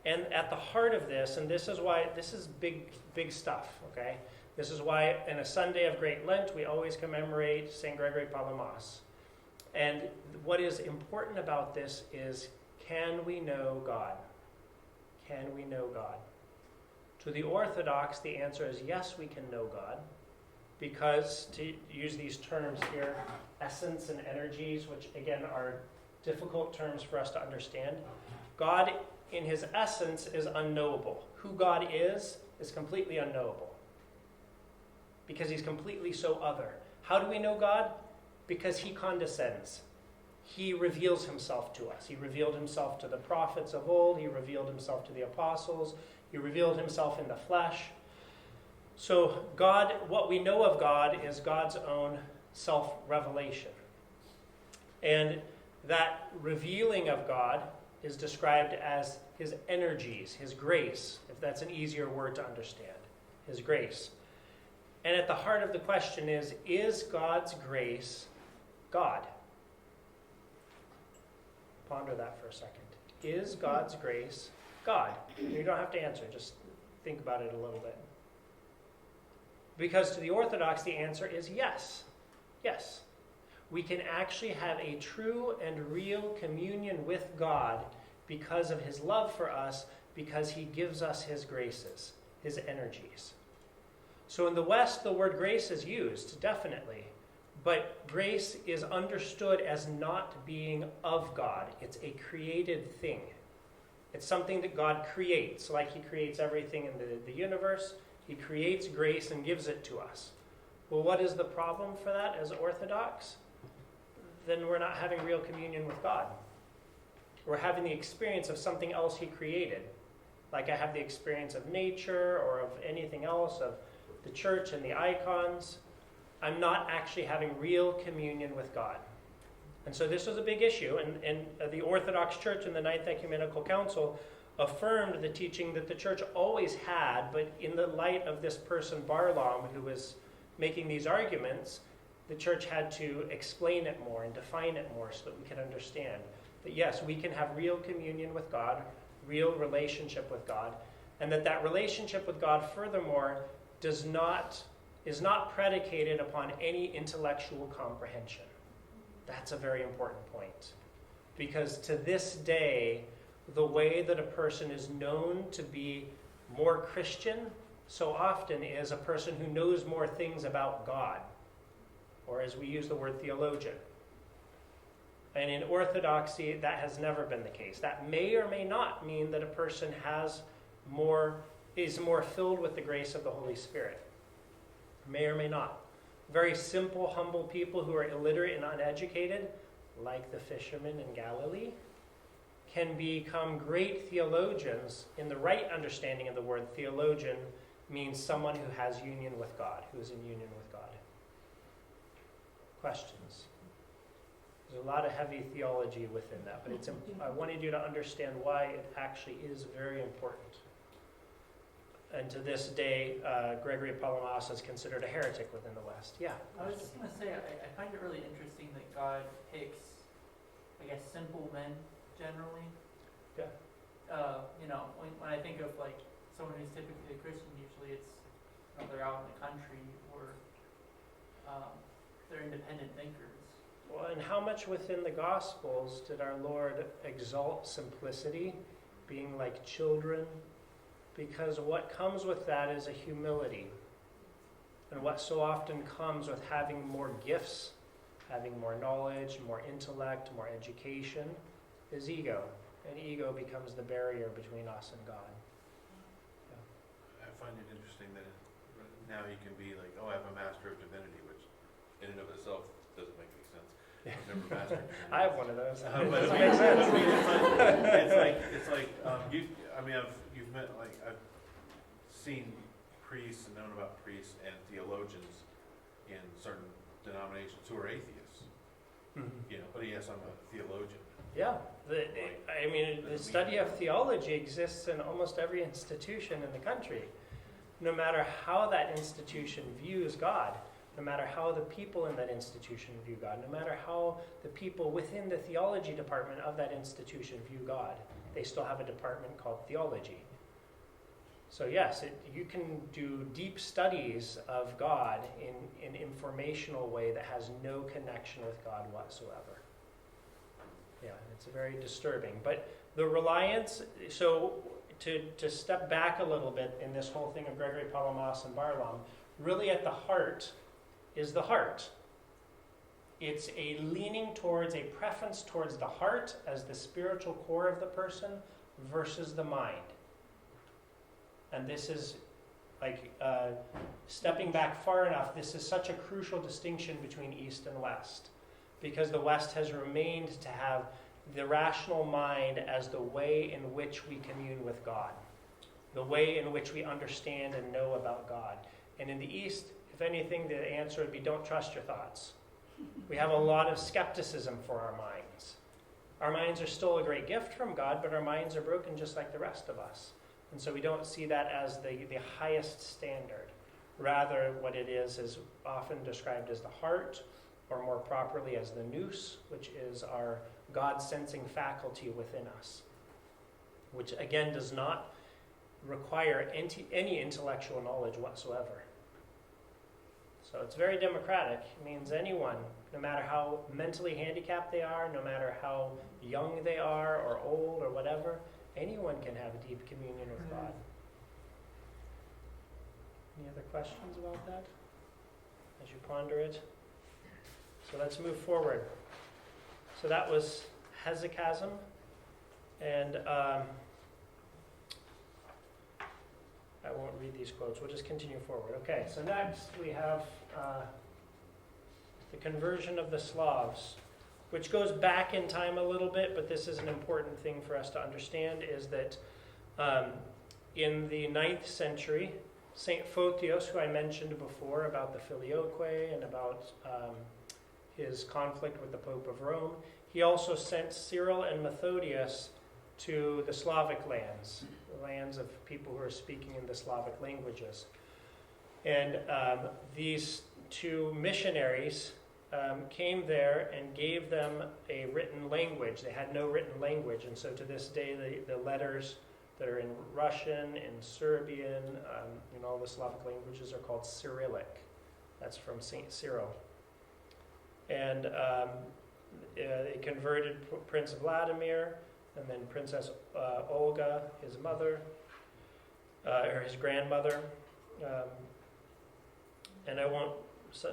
And at the heart of this, and this is why, this is big stuff, okay? This is why in a Sunday of Great Lent, we always commemorate St. Gregory Palamas. And what is important about this is, can we know God? Can we know God? To the Orthodox, the answer is yes, we can know God. Because, to use these terms here, essence and energies, which again are difficult terms for us to understand, God in his essence is unknowable. Who God is completely unknowable. Because he's completely so other. How do we know God? Because he condescends. He reveals himself to us. He revealed himself to the prophets of old. He revealed himself to the apostles. He revealed himself in the flesh. So God, what we know of God is God's own self-revelation. And that revealing of God is described as his energies, his grace, if that's an easier word to understand, his grace. And at the heart of the question is God's grace God? Ponder that for a second. Is God's grace God? You don't have to answer, just think about it a little bit. Because to the Orthodox, the answer is yes. Yes. We can actually have a true and real communion with God because of his love for us, because he gives us his graces, his energies. So in the West, the word grace is used, definitely. But grace is understood as not being of God. It's a created thing. It's something that God creates, like he creates everything in the universe. He creates grace and gives it to us. Well, what is the problem for that as Orthodox? Then we're not having real communion with God. We're having the experience of something else he created. Like I have the experience of nature or of anything else, of the church and the icons. I'm not actually having real communion with God. And so this was a big issue. And the Orthodox Church in the Ninth Ecumenical Council affirmed the teaching that the church always had, but in the light of this person, Barlaam, who was making these arguments, the church had to explain it more and define it more so that we could understand that yes, we can have real communion with God, real relationship with God, and that relationship with God, furthermore, is not predicated upon any intellectual comprehension. That's a very important point. Because to this day, the way that a person is known to be more Christian so often is a person who knows more things about God, or as we use the word theologian. And in Orthodoxy, that has never been the case. That may or may not mean that a person is more filled with the grace of the Holy Spirit. May or may not. Very simple, humble people who are illiterate and uneducated, like the fishermen in Galilee, can become great theologians. In the right understanding of the word theologian means someone who has union with God, who is in union with God. Questions? There's a lot of heavy theology within that, but I wanted you to understand why it actually is very important. And to this day, Gregory Palamas is considered a heretic within the West. Yeah? I was just going to say, I find it really interesting that God picks, I guess, simple men generally. Yeah. When I think of like someone who's typically a Christian, usually it's they're out in the country or they're independent thinkers. Well, and how much within the Gospels did our Lord exalt simplicity, being like children? Because what comes with that is a humility. And what so often comes with having more gifts, having more knowledge, more intellect, more education, is ego. And ego becomes the barrier between us and God. I find it interesting that now you can be like, oh, I have a Master of Divinity, which in and of itself doesn't make any sense. I've never mastered divinity. I have one of those. But It doesn't make sense. You've met, like, I've seen priests and known about priests and theologians in certain denominations who are atheists. But yes, I'm a theologian. Yeah. The study of theology exists in almost every institution in the country. No matter how that institution views God, no matter how the people in that institution view God, no matter how the people within the theology department of that institution view God, they still have a department called theology. So yes, you can do deep studies of God in an informational way that has no connection with God whatsoever. Yeah, it's very disturbing. But the reliance, so to step back a little bit in this whole thing of Gregory Palamas and Barlaam, really at the heart is the heart. It's a leaning towards, a preference towards the heart as the spiritual core of the person versus the mind. And this is like stepping back far enough, this is such a crucial distinction between East and West, because the West has remained to have the rational mind as the way in which we commune with God, the way in which we understand and know about God. And in the East, if anything, the answer would be don't trust your thoughts. We have a lot of skepticism for our minds. Our minds are still a great gift from God, but our minds are broken just like the rest of us. And so we don't see that as the highest standard. Rather, what it is often described as the heart, or more properly as the nous, which is our God-sensing faculty within us, which again does not require any intellectual knowledge whatsoever. So it's very democratic. It means anyone, no matter how mentally handicapped they are, no matter how young they are or old or whatever, anyone can have a deep communion with God. Any other questions about that as you ponder it? So let's move forward. So that was Hezekism, and I won't read these quotes. We'll just continue forward. Okay, so next we have the conversion of the Slavs, which goes back in time a little bit, but this is an important thing for us to understand, is that in the 9th century, St. Photios, who I mentioned before about the Filioque and about his conflict with the Pope of Rome, he also sent Cyril and Methodius to the Slavic lands, the lands of people who are speaking in the Slavic languages. And these two missionaries came there and gave them a written language. They had no written language, and so to this day the letters that are in Russian, in Serbian, in all the Slavic languages are called Cyrillic. That's from St. Cyril. And they converted Prince Vladimir, and then Princess Olga, his mother, or his grandmother. And I won't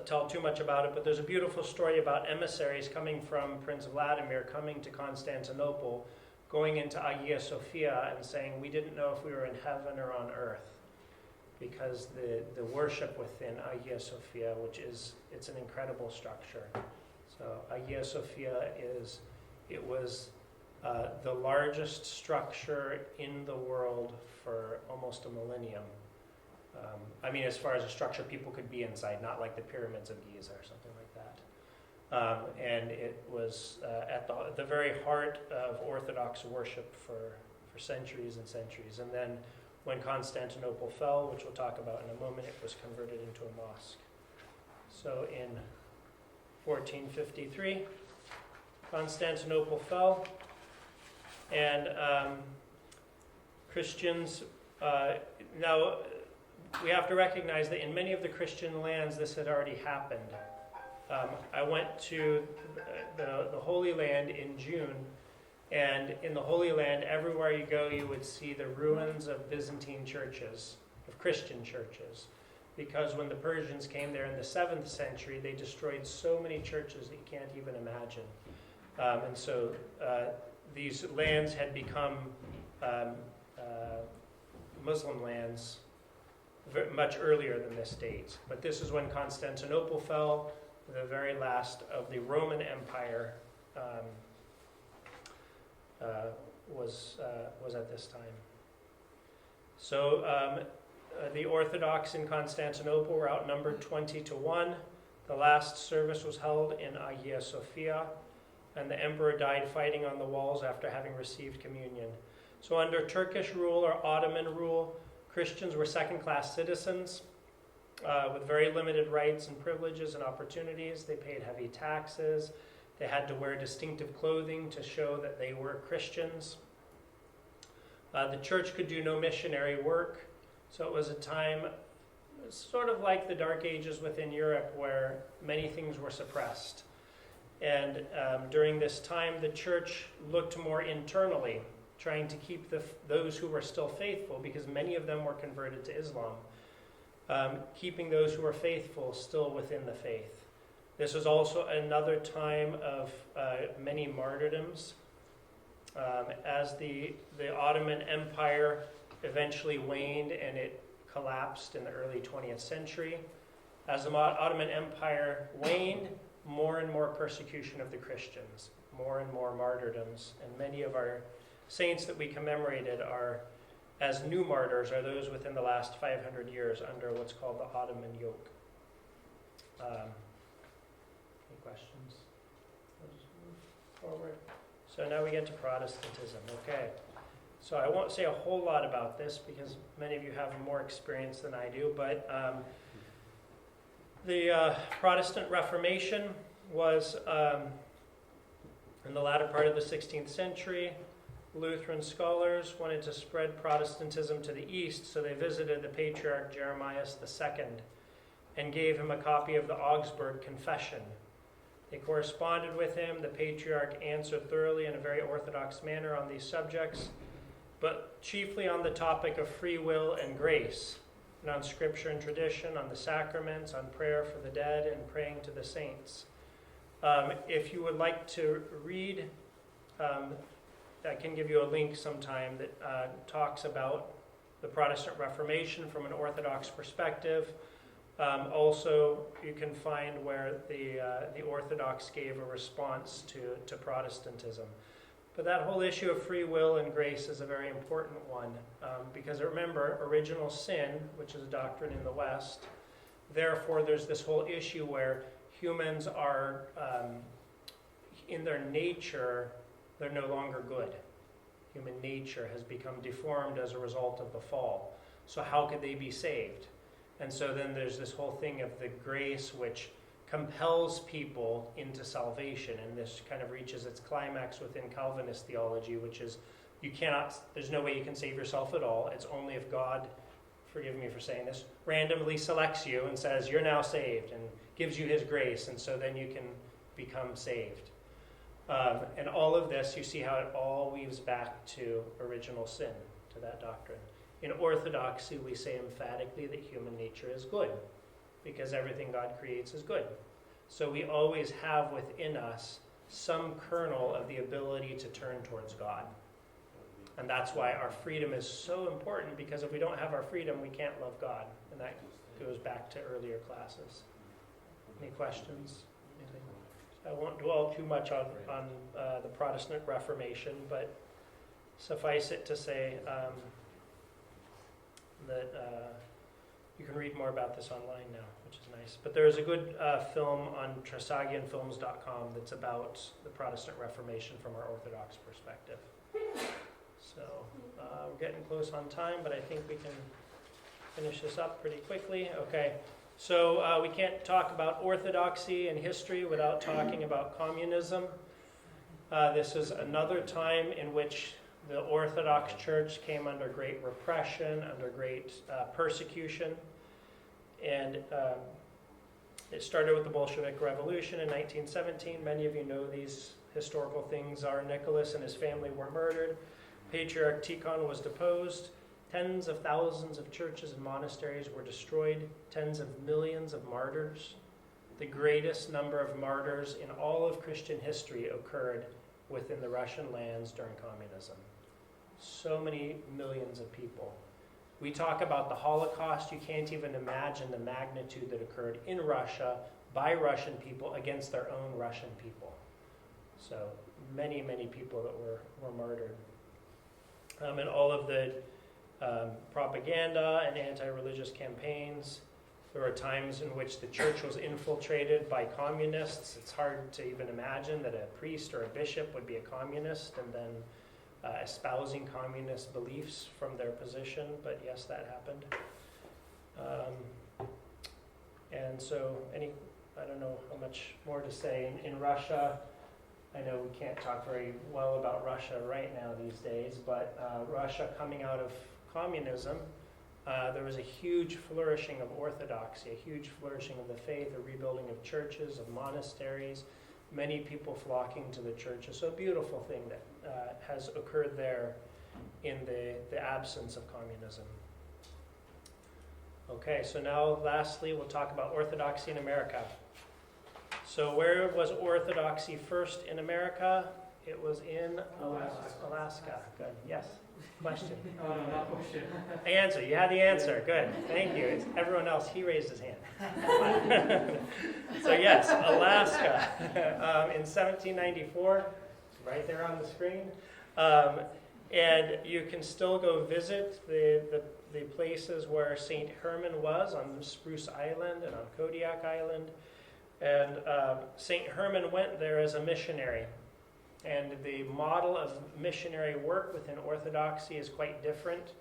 tell too much about it, but there's a beautiful story about emissaries coming from Prince Vladimir, coming to Constantinople, going into Hagia Sophia and saying, we didn't know if we were in heaven or on earth, because the worship within Hagia Sophia, it's an incredible structure. So Hagia Sophia was the largest structure in the world for almost a millennium. As far as a structure people could be inside, not like the pyramids of Giza or something like that. And it was at the very heart of Orthodox worship for centuries and centuries. And then when Constantinople fell, which we'll talk about in a moment, it was converted into a mosque. So in 1453, Constantinople fell, and Christians, now we have to recognize that in many of the Christian lands this had already happened. I went to the Holy Land in June, and in the Holy Land, everywhere you go, you would see the ruins of Byzantine churches, of Christian churches. Because when the Persians came there in the 7th century, they destroyed so many churches that you can't even imagine. And so these lands had become Muslim lands much earlier than this date. But this is when Constantinople fell, the very last of the Roman Empire was at this time. So the Orthodox in Constantinople were outnumbered 20-1. The last service was held in Hagia Sophia, and the emperor died fighting on the walls after having received communion. So under Turkish rule or Ottoman rule, Christians were second-class citizens with very limited rights and privileges and opportunities. They paid heavy taxes. They had to wear distinctive clothing to show that they were Christians. The church could do no missionary work, so it was a time sort of like the Dark Ages within Europe where many things were suppressed. And during this time, the church looked more internally, trying to keep those who were still faithful, because many of them were converted to Islam, keeping those who were faithful still within the faith. This was also another time of many martyrdoms. As the Ottoman Empire eventually waned and it collapsed in the early 20th century, as the Ottoman Empire waned, more and more persecution of the Christians, more and more martyrdoms, and many of our saints that we commemorated are, as new martyrs, are those within the last 500 years under what's called the Ottoman yoke. Any questions? Let's move forward. So now we get to Protestantism. Okay. So I won't say a whole lot about this because many of you have more experience than I do, but the Protestant Reformation was in the latter part of the 16th century. Lutheran scholars wanted to spread Protestantism to the east, so they visited the Patriarch Jeremias II and gave him a copy of the Augsburg Confession. They corresponded with him. The Patriarch answered thoroughly in a very orthodox manner on these subjects, but chiefly on the topic of free will and grace, and on scripture and tradition, on the sacraments, on prayer for the dead, and praying to the saints. If you would like to read, I can give you a link sometime that talks about the Protestant Reformation from an Orthodox perspective. Also, you can find where the Orthodox gave a response to Protestantism. But that whole issue of free will and grace is a very important one, because remember, original sin, which is a doctrine in the West, therefore there's this whole issue where humans are, in their nature, they're no longer good. Human nature has become deformed as a result of the fall. So how could they be saved? And so then there's this whole thing of the grace which compels people into salvation, and this kind of reaches its climax within Calvinist theology, which is there's no way you can save yourself at all. It's only if God, forgive me for saying this, randomly selects you and says, you're now saved, and gives you his grace, and so then you can become saved. And all of this, you see how it all weaves back to original sin, to that doctrine. In Orthodoxy, we say emphatically that human nature is good. because everything God creates is good. So we always have within us some kernel of the ability to turn towards God. And that's why our freedom is so important, because if we don't have our freedom, we can't love God. And that goes back to earlier classes. Any questions? Anything? I won't dwell too much on the Protestant Reformation, but suffice it to say that you can read more about this online now, which is nice. But there is a good film on tresagianfilms.com that's about the Protestant Reformation from our Orthodox perspective. So we're getting close on time, but I think we can finish this up pretty quickly. Okay, so we can't talk about orthodoxy and history without talking about communism. This is another time in which the Orthodox Church came under great repression, under great persecution. And it started with the Bolshevik Revolution in 1917. Many of you know these historical things. Tsar Nicholas and his family were murdered. Patriarch Tikhon was deposed. Tens of thousands of churches and monasteries were destroyed. Tens of millions of martyrs. The greatest number of martyrs in all of Christian history occurred within the Russian lands during communism. So many millions of people. We talk about the Holocaust. You can't even imagine the magnitude that occurred in Russia by Russian people against their own Russian people. So many, many people that were martyred. And all of the propaganda and anti-religious campaigns. There were times in which the church was infiltrated by communists. It's hard to even imagine that a priest or a bishop would be a communist and then espousing communist beliefs from their position, but yes, that happened. And so, I don't know how much more to say. In Russia, I know we can't talk very well about Russia right now these days, but Russia coming out of communism, there was a huge flourishing of orthodoxy, a huge flourishing of the faith, a rebuilding of churches, of monasteries, many people flocking to the churches. So a beautiful thing that has occurred there in the absence of communism. Okay, so now lastly we'll talk about orthodoxy in America. So where was orthodoxy first in America? It was in Alaska. Good. Yes. Question. Not question. Answer. You had the answer. Good. Thank you. It's everyone else, he raised his hand. So yes, Alaska in 1794, right there on the screen. And you can still go visit the places where St. Herman was on Spruce Island and on Kodiak Island. And St. Herman went there as a missionary. And the model of missionary work within Orthodoxy is quite different.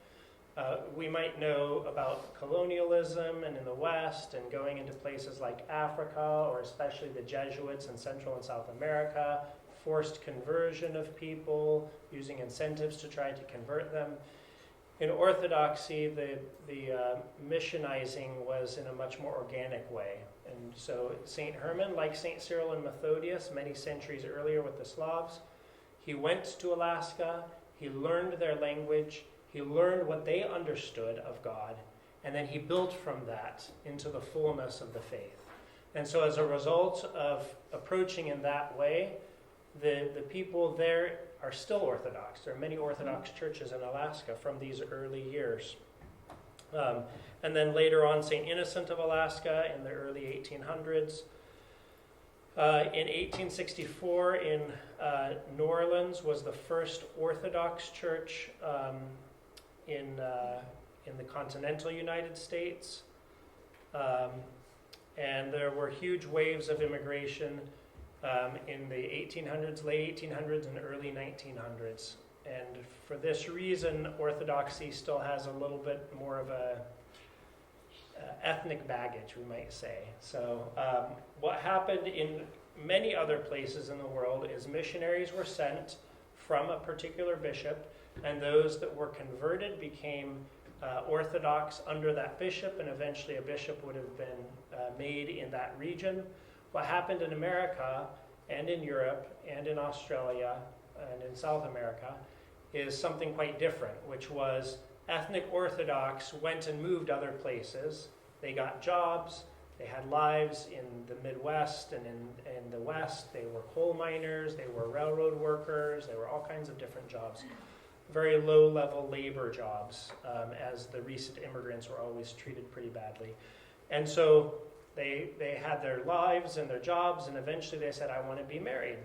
We might know about colonialism and in the West and going into places like Africa, or especially the Jesuits in Central and South America, forced conversion of people, using incentives to try to convert them. In Orthodoxy, the missionizing was in a much more organic way. And so St. Herman, like St. Cyril and Methodius, many centuries earlier with the Slavs, he went to Alaska, he learned their language, he learned what they understood of God, and then he built from that into the fullness of the faith. And so as a result of approaching in that way, the people there are still Orthodox. There are many Orthodox churches in Alaska from these early years. And then later on, St. Innocent of Alaska in the early 1800s. In 1864, in New Orleans was the first Orthodox church in the continental United States. And there were huge waves of immigration in the 1800s, late 1800s, and early 1900s. And for this reason, Orthodoxy still has a little bit more of a ethnic baggage, we might say. So what happened in many other places in the world is missionaries were sent from a particular bishop, and those that were converted became Orthodox under that bishop, and eventually a bishop would have been made in that region. What happened in America and in Europe and in Australia and in South America is something quite different, which was ethnic Orthodox went and moved other places. They got jobs, They had lives in the Midwest and in the West. They were coal miners, they were railroad workers, they were all kinds of different jobs. Very low-level labor jobs, as the recent immigrants were always treated pretty badly. And so they had their lives and their jobs, and eventually they said, I want to be married.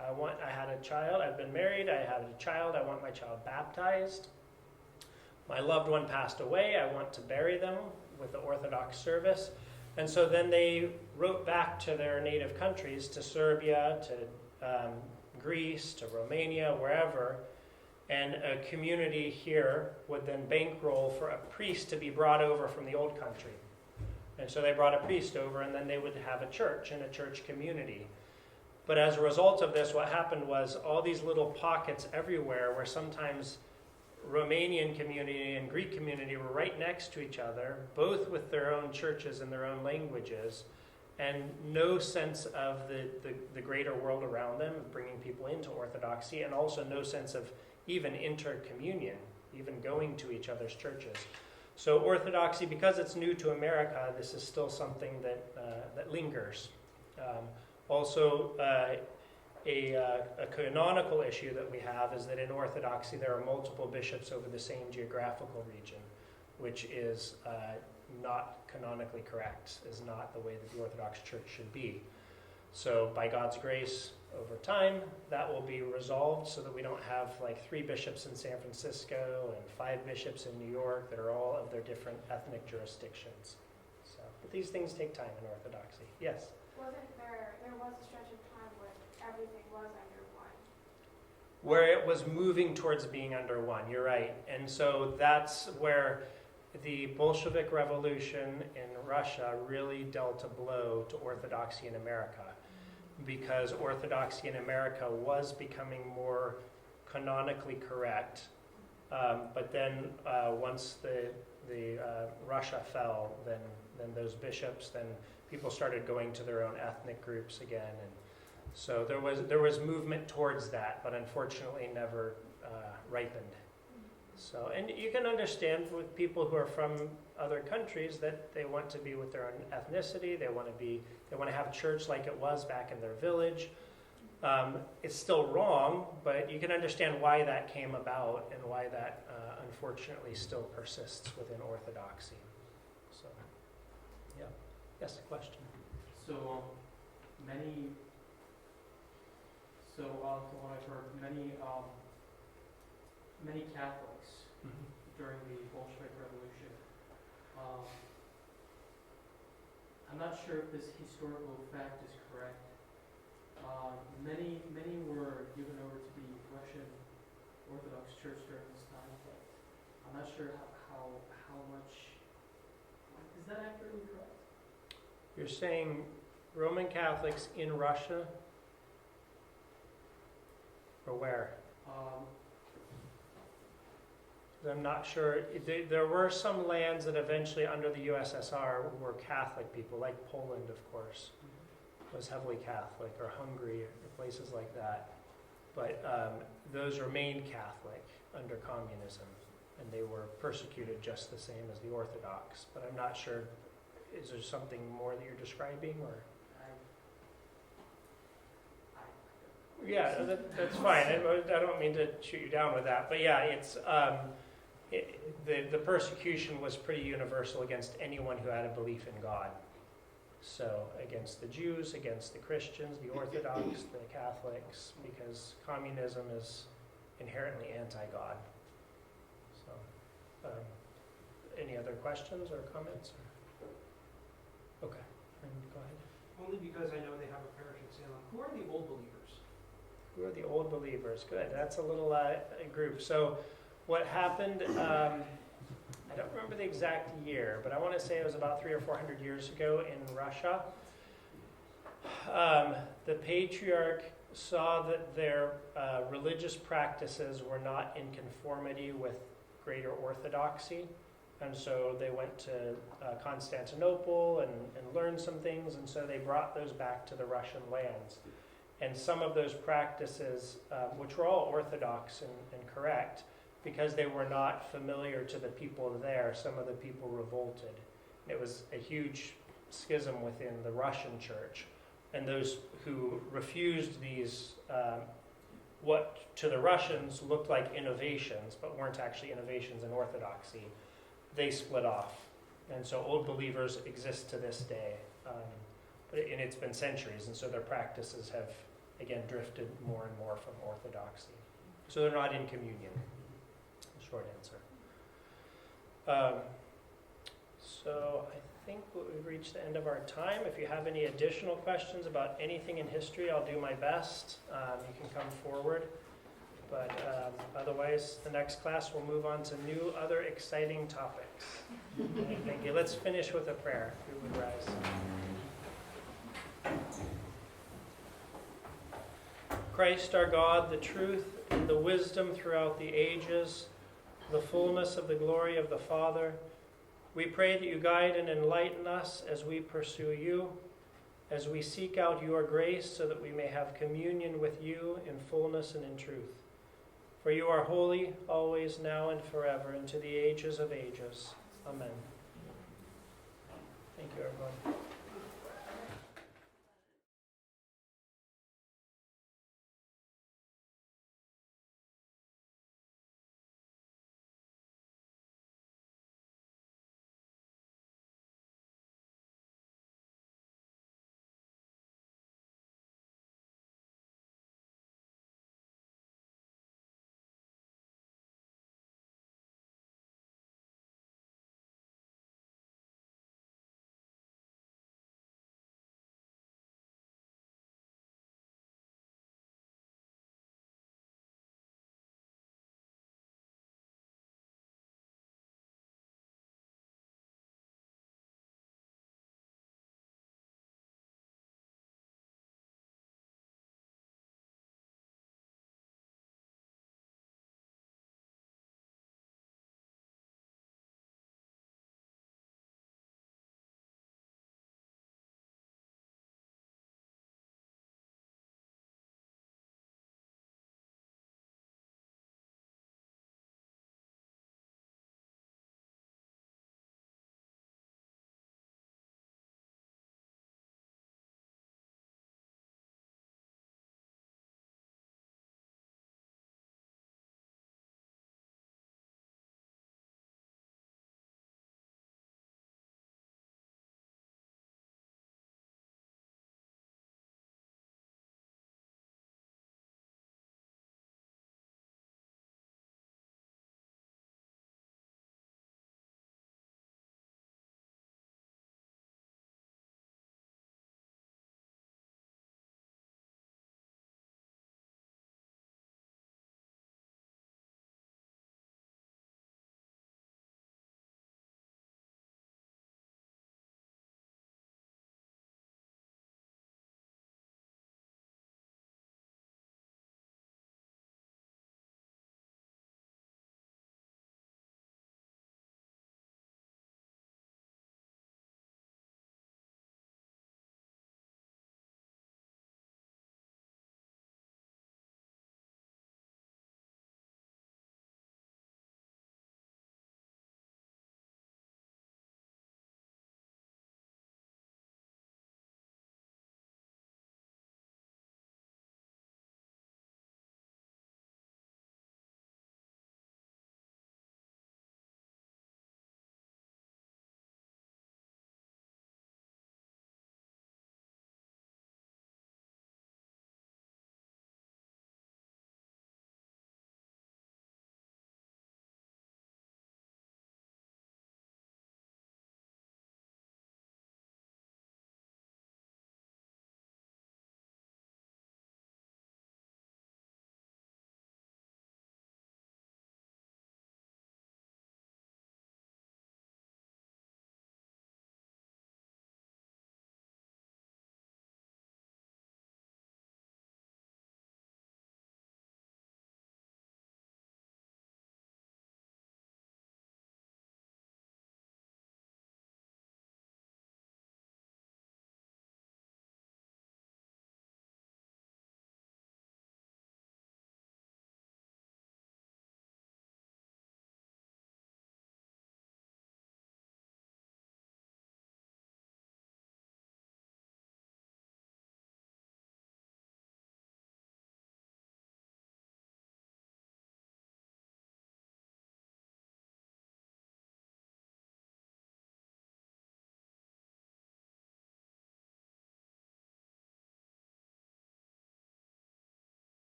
I had a child, I've been married, I had a child, I want my child baptized. My loved one passed away, I want to bury them with the Orthodox service. And so then they wrote back to their native countries, to Serbia, to Greece, to Romania, wherever, and a community here would then bankroll for a priest to be brought over from the old country. And so they brought a priest over, and then they would have a church and a church community. But as a result of this, what happened was all these little pockets everywhere where sometimes Romanian community and Greek community were right next to each other, both with their own churches and their own languages, and no sense of the greater world around them, of bringing people into Orthodoxy, and also no sense of even intercommunion, even going to each other's churches. So Orthodoxy, because it's new to America, this is still something that lingers. Also, a canonical issue that we have is that in Orthodoxy there are multiple bishops over the same geographical region, which is not canonically correct, is not the way that the Orthodox Church should be. So by God's grace, over time, that will be resolved so that we don't have like 3 bishops in San Francisco and 5 bishops in New York that are all of their different ethnic jurisdictions. So, but these things take time in Orthodoxy. Yes? Wasn't there was a stretch of time when everything was under one? Where it was moving towards being under one, you're right. And so that's where the Bolshevik Revolution in Russia really dealt a blow to Orthodoxy in America, because Orthodoxy in America was becoming more canonically correct. But then once the Russia fell, then those bishops, then people started going to their own ethnic groups again, and so there was movement towards that, but unfortunately never ripened. So, and you can understand with people who are from other countries that they want to be with their own ethnicity. They want to have church like it was back in their village. It's still wrong, but you can understand why that came about and why that unfortunately still persists within Orthodoxy. So, yeah. Yes, question. So from what I've heard, many Catholics during the Bolshevik Revolution. I'm not sure if this historical fact is correct. Many were given over to the Russian Orthodox Church during this time, but I'm not sure how much. Is that accurately correct? You're saying Roman Catholics in Russia? Or where? I'm not sure. There were some lands that eventually under the USSR were Catholic people, like Poland, of course, was heavily Catholic, or Hungary, or places like that. But those remained Catholic under communism, and they were persecuted just the same as the Orthodox. But I'm not sure. Is there something more that you're describing, or? Yeah, that's fine. I don't mean to shoot you down with that, but yeah, it's the persecution was pretty universal against anyone who had a belief in God. So against the Jews, against the Christians, the Orthodox, the Catholics, because communism is inherently anti-God. So, any other questions or comments? Okay, go ahead. Only because I know they have a parish in Salem. Who are the old believers? Who are the old believers? Good. That's a little group. So what happened, I don't remember the exact year, but I want to say it was about 300 or 400 years ago in Russia. The patriarch saw that their religious practices were not in conformity with greater orthodoxy. And so they went to Constantinople and learned some things, and so they brought those back to the Russian lands. And some of those practices, which were all orthodox and correct, because they were not familiar to the people there, some of the people revolted. It was a huge schism within the Russian church. And those who refused these, what to the Russians looked like innovations, but weren't actually innovations in Orthodoxy, they split off. And so old believers exist to this day. And it's been centuries, and so their practices have, again, drifted more and more from Orthodoxy. So they're not in communion. Short answer. So I think we've reached the end of our time. If you have any additional questions about anything in history, I'll do my best. You can come forward. But otherwise, the next class will move on to new, other exciting topics. Thank you. Let's finish with a prayer. If you would rise. Christ our God, the truth and the wisdom throughout the ages, the fullness of the glory of the Father, we pray that you guide and enlighten us as we pursue you, as we seek out your grace so that we may have communion with you in fullness and in truth. For you are holy, always, now, and forever, and to the ages of ages. Amen. Thank you, everyone.